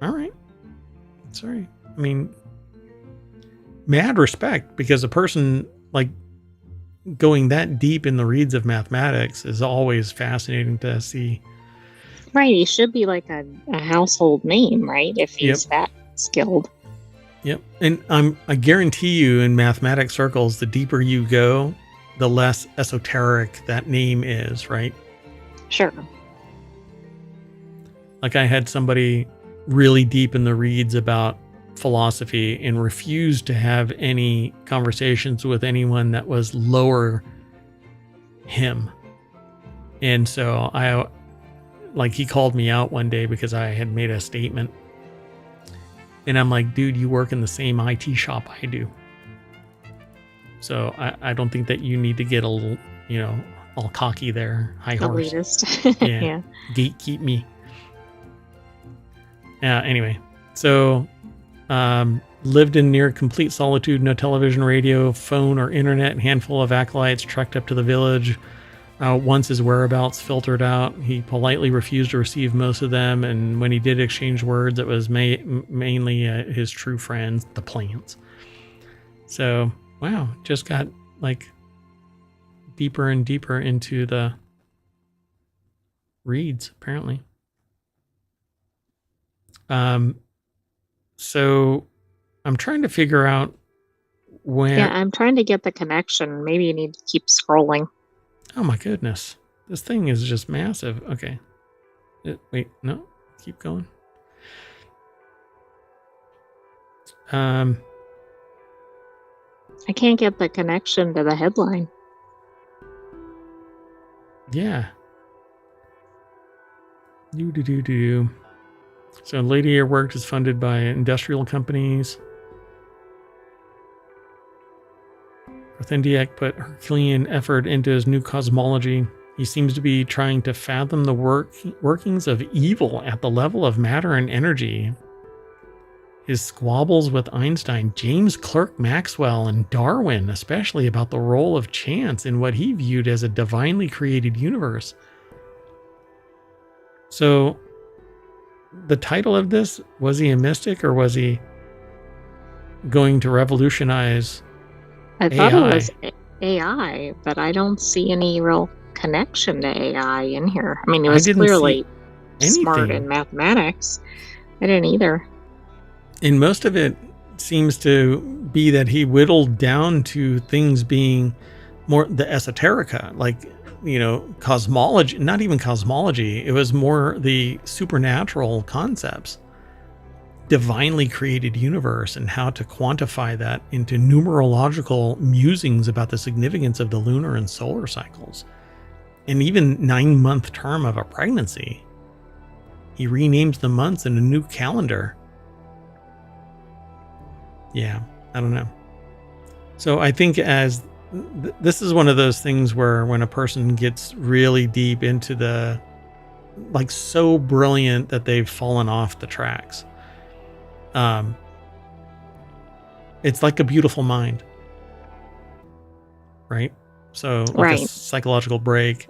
All right. Sorry. I mean, mad respect, because a person like going that deep in the reeds of mathematics is always fascinating to see. Right. He should be like a household name, right? If he's that skilled. Yep. And I guarantee you in mathematics circles, the deeper you go, the less esoteric that name is, right? Sure. Like I had somebody really deep in the reeds about philosophy and refused to have any conversations with anyone that was lower him. And so he called me out one day because I had made a statement. And I'm like, dude, you work in the same IT shop I do. So I don't think that you need to get a little, all cocky there, high horse. Elitist. Yeah. Yeah. Gatekeep me. Anyway, so lived in near complete solitude, no television, radio, phone, or internet. A handful of acolytes trekked up to the village. Once his whereabouts filtered out, he politely refused to receive most of them, and when he did exchange words, it was mainly his true friends, the plants. So, wow, just got like deeper and deeper into the reads, apparently. So I'm trying to figure out when. Yeah, I'm trying to get the connection. Maybe you need to keep scrolling. Oh my goodness. This thing is just massive. Okay. Wait, no. Keep going. I can't get the connection to the headline. Yeah. So Lady Air Work is funded by industrial companies. Arthendiak put Herculean effort into his new cosmology. He seems to be trying to fathom the workings of evil at the level of matter and energy. His squabbles with Einstein, James Clerk Maxwell, and Darwin, especially about the role of chance in what he viewed as a divinely created universe. So, the title of this, was he a mystic or was he going to revolutionize I thought AI? it was AI, but I don't see any real connection to AI in here. I mean, it was clearly smart in mathematics. I didn't either. And most of it seems to be that he whittled down to things being more the esoterica, like, cosmology, not even cosmology. It was more the supernatural concepts, divinely created universe, and how to quantify that into numerological musings about the significance of the lunar and solar cycles, and even 9-month term of a pregnancy. He renames the months in a new calendar. Yeah, I don't know. So I think this is one of those things where when a person gets really deep into the, like, so brilliant that they've fallen off the tracks. It's like a beautiful mind, right? So like a psychological break.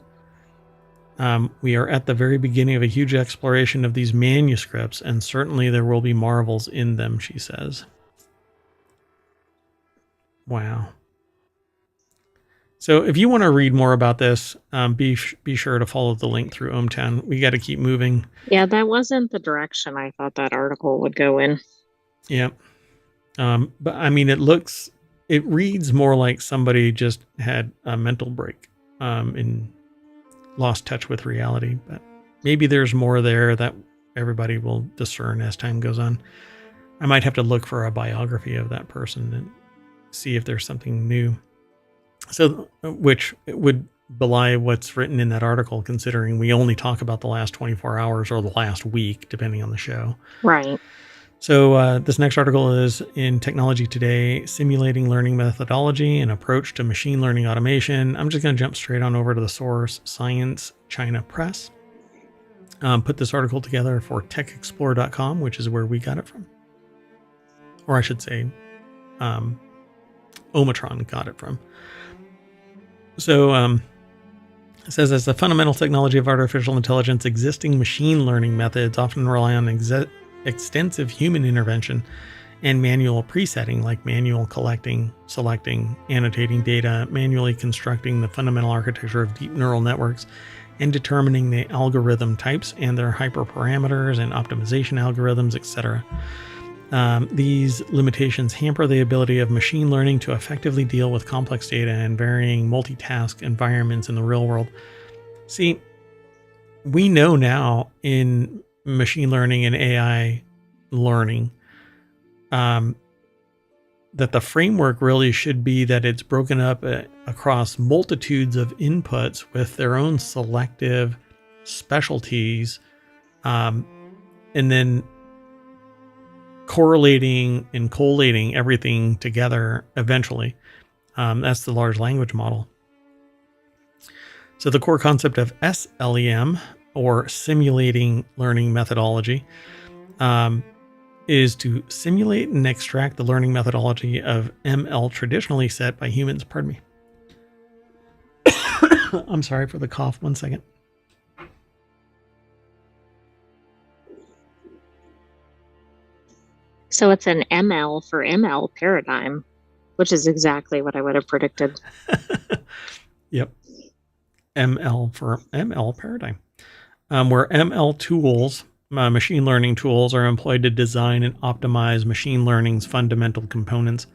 We are at the very beginning of a huge exploration of these manuscripts, and certainly there will be marvels in them, she says. Wow. So if you want to read more about this, be sure to follow the link through ohmTown. We got to keep moving. Yeah, that wasn't the direction I thought that article would go in. Yeah. But I mean, it reads more like somebody just had a mental break and lost touch with reality. But maybe there's more there that everybody will discern as time goes on. I might have to look for a biography of that person and see if there's something new. So, which would belie what's written in that article, considering we only talk about the last 24 hours or the last week, depending on the show. Right. So this next article is in Technology Today, Simulating Learning Methodology and Approach to Machine Learning Automation. I'm just going to jump straight on over to the source, Science China Press. Put this article together for techexplore.com, which is where we got it from. Or I should say, ohmTown got it from. So it says, as the fundamental technology of artificial intelligence, existing machine learning methods often rely on extensive human intervention and manual presetting, like manual collecting, selecting, annotating data, manually constructing the fundamental architecture of deep neural networks, and determining the algorithm types and their hyperparameters and optimization algorithms, etc. These limitations hamper the ability of machine learning to effectively deal with complex data and varying multitask environments in the real world. See, we know now in machine learning and AI learning that the framework really should be that it's broken up across multitudes of inputs with their own selective specialties, and then correlating and collating everything together eventually. That's the large language model. So the core concept of SLEM, or simulating learning methodology, is to simulate and extract the learning methodology of ML traditionally set by humans. Pardon me. I'm sorry for the cough. 1 second. So it's an ML for ML paradigm, which is exactly what I would have predicted. Yep. ML for ML paradigm, where ML tools, machine learning tools, are employed to design and optimize machine learning's fundamental components.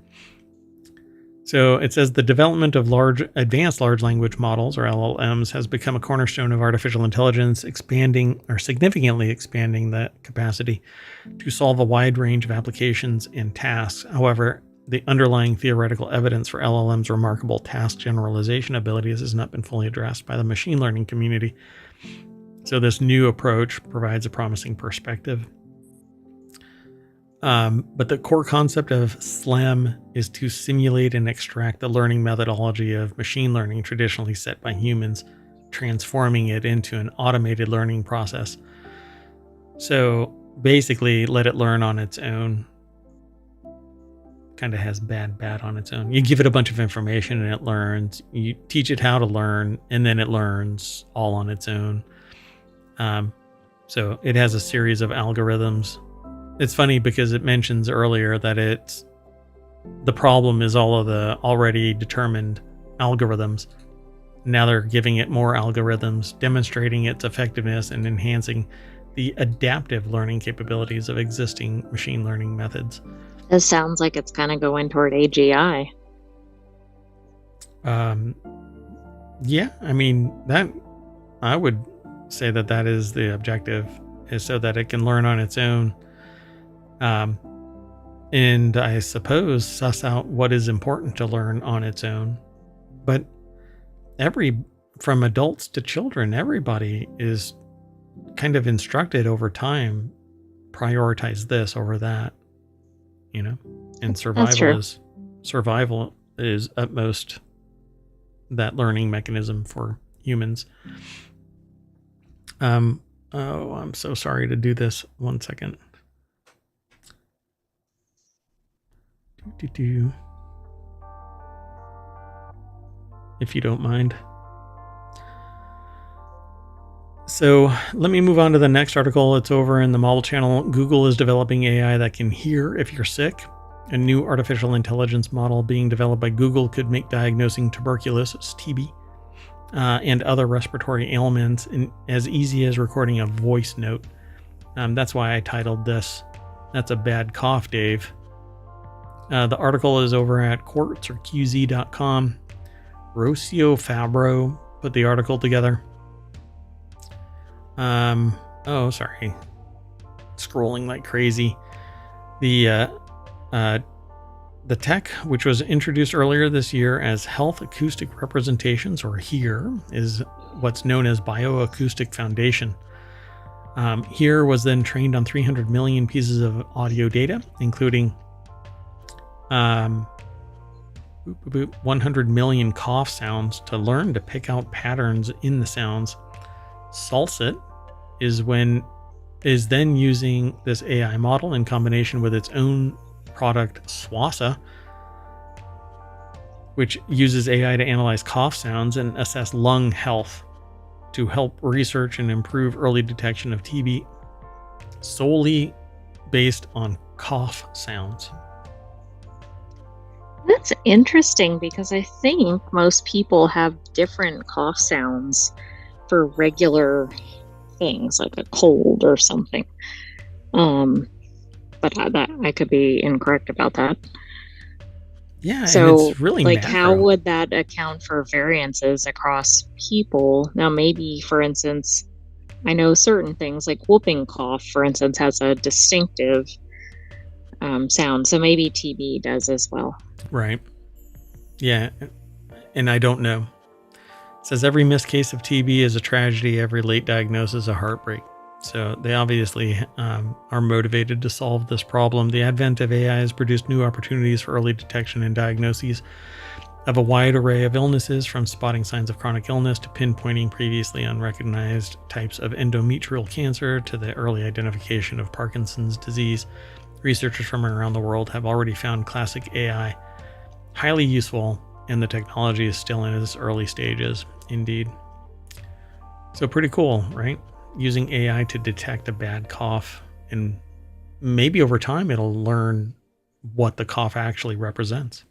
So it says the development of advanced large language models, or LLMs, has become a cornerstone of artificial intelligence, significantly expanding the capacity to solve a wide range of applications and tasks. However, the underlying theoretical evidence for LLM's remarkable task generalization abilities has not been fully addressed by the machine learning community. So this new approach provides a promising perspective. But the core concept of SLEM is to simulate and extract the learning methodology of machine learning traditionally set by humans, transforming it into an automated learning process. So basically, let it learn on its own. Kind of has bad on its own. You give it a bunch of information and it learns. You teach it how to learn, and then it learns all on its own. So it has a series of algorithms. It's funny because it mentions earlier that the problem is all of the already determined algorithms. Now they're giving it more algorithms, demonstrating its effectiveness and enhancing the adaptive learning capabilities of existing machine learning methods. This sounds like it's kind of going toward AGI. Yeah, I mean, that I would say that is the objective, is so that it can learn on its own. And I suppose suss out what is important to learn on its own. But from adults to children, everybody is kind of instructed over time, prioritize this over that, and survival is at most that learning mechanism for humans. Oh, I'm so sorry to do this. 1 second. If you don't mind. So let me move on to the next article. It's over in the Model Channel. Google is developing AI that can hear if you're sick. A new artificial intelligence model being developed by Google could make diagnosing tuberculosis, TB, and other respiratory ailments as easy as recording a voice note. That's why I titled this, "That's a Bad Cough, Dave." The article is over at quartz or qz.com. Rocio Fabro put the article together. Sorry. Scrolling like crazy. The tech, which was introduced earlier this year as Health Acoustic Representations, or HEAR, is what's known as Bioacoustic Foundation. HEAR was then trained on 300 million pieces of audio data, including 100 million cough sounds to learn to pick out patterns in the sounds. Salsit is then using this AI model in combination with its own product Swassa, which uses AI to analyze cough sounds and assess lung health to help research and improve early detection of TB solely based on cough sounds. That's interesting because I think most people have different cough sounds for regular things like a cold or something. But I could be incorrect about that. Yeah, so and it's really like macro. How would that account for variances across people? Now, maybe, for instance, I know certain things like whooping cough, for instance, has a distinctive sound. So maybe TB does as well. Right. Yeah. And I don't know. It says every missed case of TB is a tragedy. Every late diagnosis a heartbreak. So they obviously are motivated to solve this problem. The advent of AI has produced new opportunities for early detection and diagnoses of a wide array of illnesses, from spotting signs of chronic illness to pinpointing previously unrecognized types of endometrial cancer to the early identification of Parkinson's disease. Researchers from around the world have already found classic AI highly useful, and the technology is still in its early stages, indeed. So pretty cool, right? Using AI to detect a bad cough, and maybe over time it'll learn what the cough actually represents.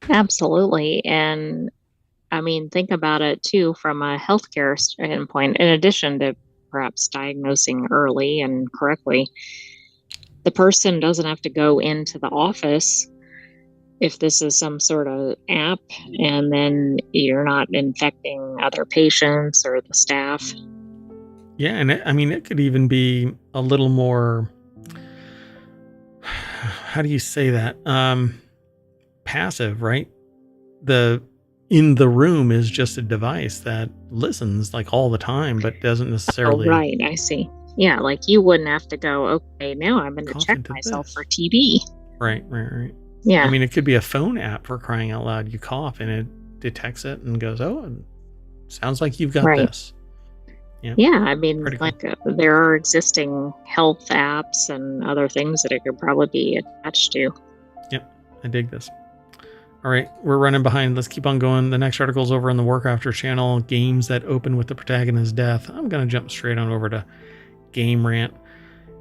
Absolutely. And I mean, think about it too from a healthcare standpoint, in addition to perhaps diagnosing early and correctly. The person doesn't have to go into the office if this is some sort of app, and then you're not infecting other patients or the staff. Yeah, and it could even be a little more, how do you say that? Passive, right? In the room is just a device that listens like all the time, but doesn't necessarily. Oh, right, I see. Yeah, like you wouldn't have to go, okay, now I'm going to check myself for TB. Right. Yeah. I mean, it could be a phone app, for crying out loud. You cough and it detects it and goes, oh, it sounds like you've got this. Yeah, I mean, like there are existing health apps and other things that it could probably be attached to. Yep, I dig this. All right, we're running behind. Let's keep on going. The next article is over on the WarCrafters channel, games that open with the protagonist's death. I'm going to jump straight on over to Game Rant.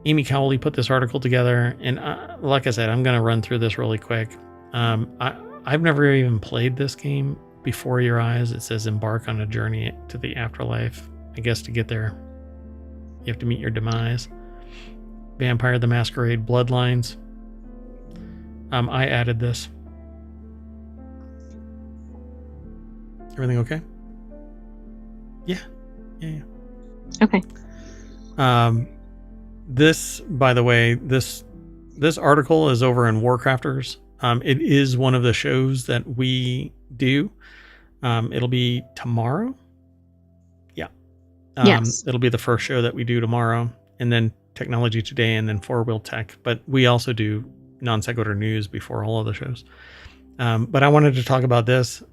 Amy Cowley put this article together, and like I said, I'm going to run through this really quick. I've never even played this game. Before your eyes, it says embark on a journey to the afterlife. I guess to get there, you have to meet your demise. Vampire the Masquerade Bloodlines. I added this. Everything okay? Yeah. Okay. This, by the way, this article is over in WarCrafters. It is one of the shows that we do. It'll be tomorrow. Yeah. Yes. It'll be the first show that we do tomorrow, and then Technology Today, and then Four Wheel Tech. But we also do Non Sequitur News before all of the shows. But I wanted to talk about this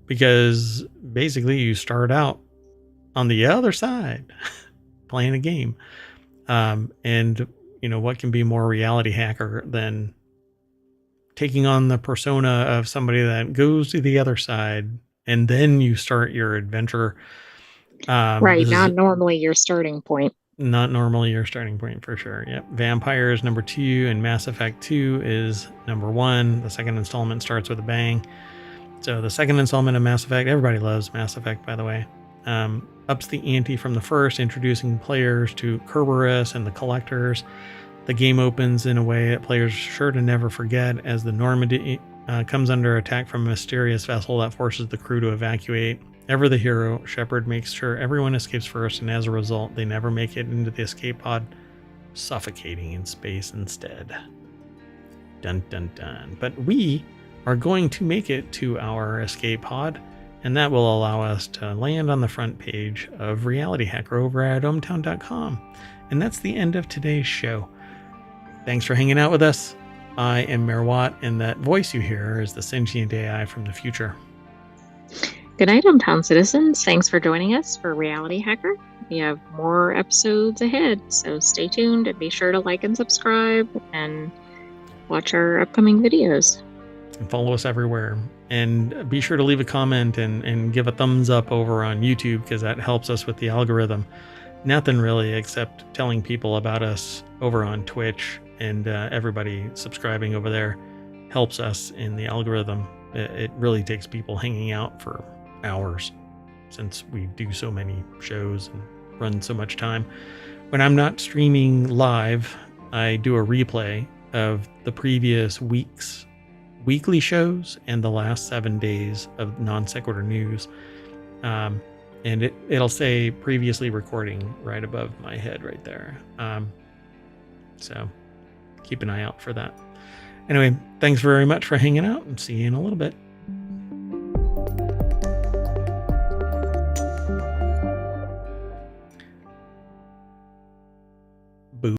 because basically you start out on the other side playing a game. And, what can be more reality hacker than taking on the persona of somebody that goes to the other side, and then you start your adventure. Right, not normally your starting point. Not normally your starting point, for sure. Yep. Vampire is number 2, and Mass Effect 2 is number 1. The second installment starts with a bang. So the second installment of Mass Effect, everybody loves Mass Effect, by the way, ups the ante from the first, introducing players to Kerberos and the Collectors. The game opens in a way that players are sure to never forget, as the Normandy comes under attack from a mysterious vessel that forces the crew to evacuate. Ever the hero, Shepard makes sure everyone escapes first, and as a result, they never make it into the escape pod, suffocating in space instead. Dun dun dun. But we are going to make it to our escape pod, and that will allow us to land on the front page of RealityHacker over at ohmTown.com. And that's the end of today's show. Thanks for hanging out with us. I am Mayor Watt, and that voice you hear is the Sentient AI from the future. Good night, ohmTown citizens. Thanks for joining us for Reality Hacker. We have more episodes ahead, so stay tuned and be sure to like and subscribe and watch our upcoming videos. And follow us everywhere. And be sure to leave a comment and give a thumbs up over on YouTube, because that helps us with the algorithm. Nothing really except telling people about us over on Twitch, and everybody subscribing over there helps us in the algorithm. It really takes people hanging out for hours, since we do so many shows and run so much time. When I'm not streaming live, I do a replay of the previous week's weekly shows and the last 7 days of Non Sequitur News. And it'll say previously recording right above my head right there. So keep an eye out for that. Anyway, thanks very much for hanging out, and see you in a little bit.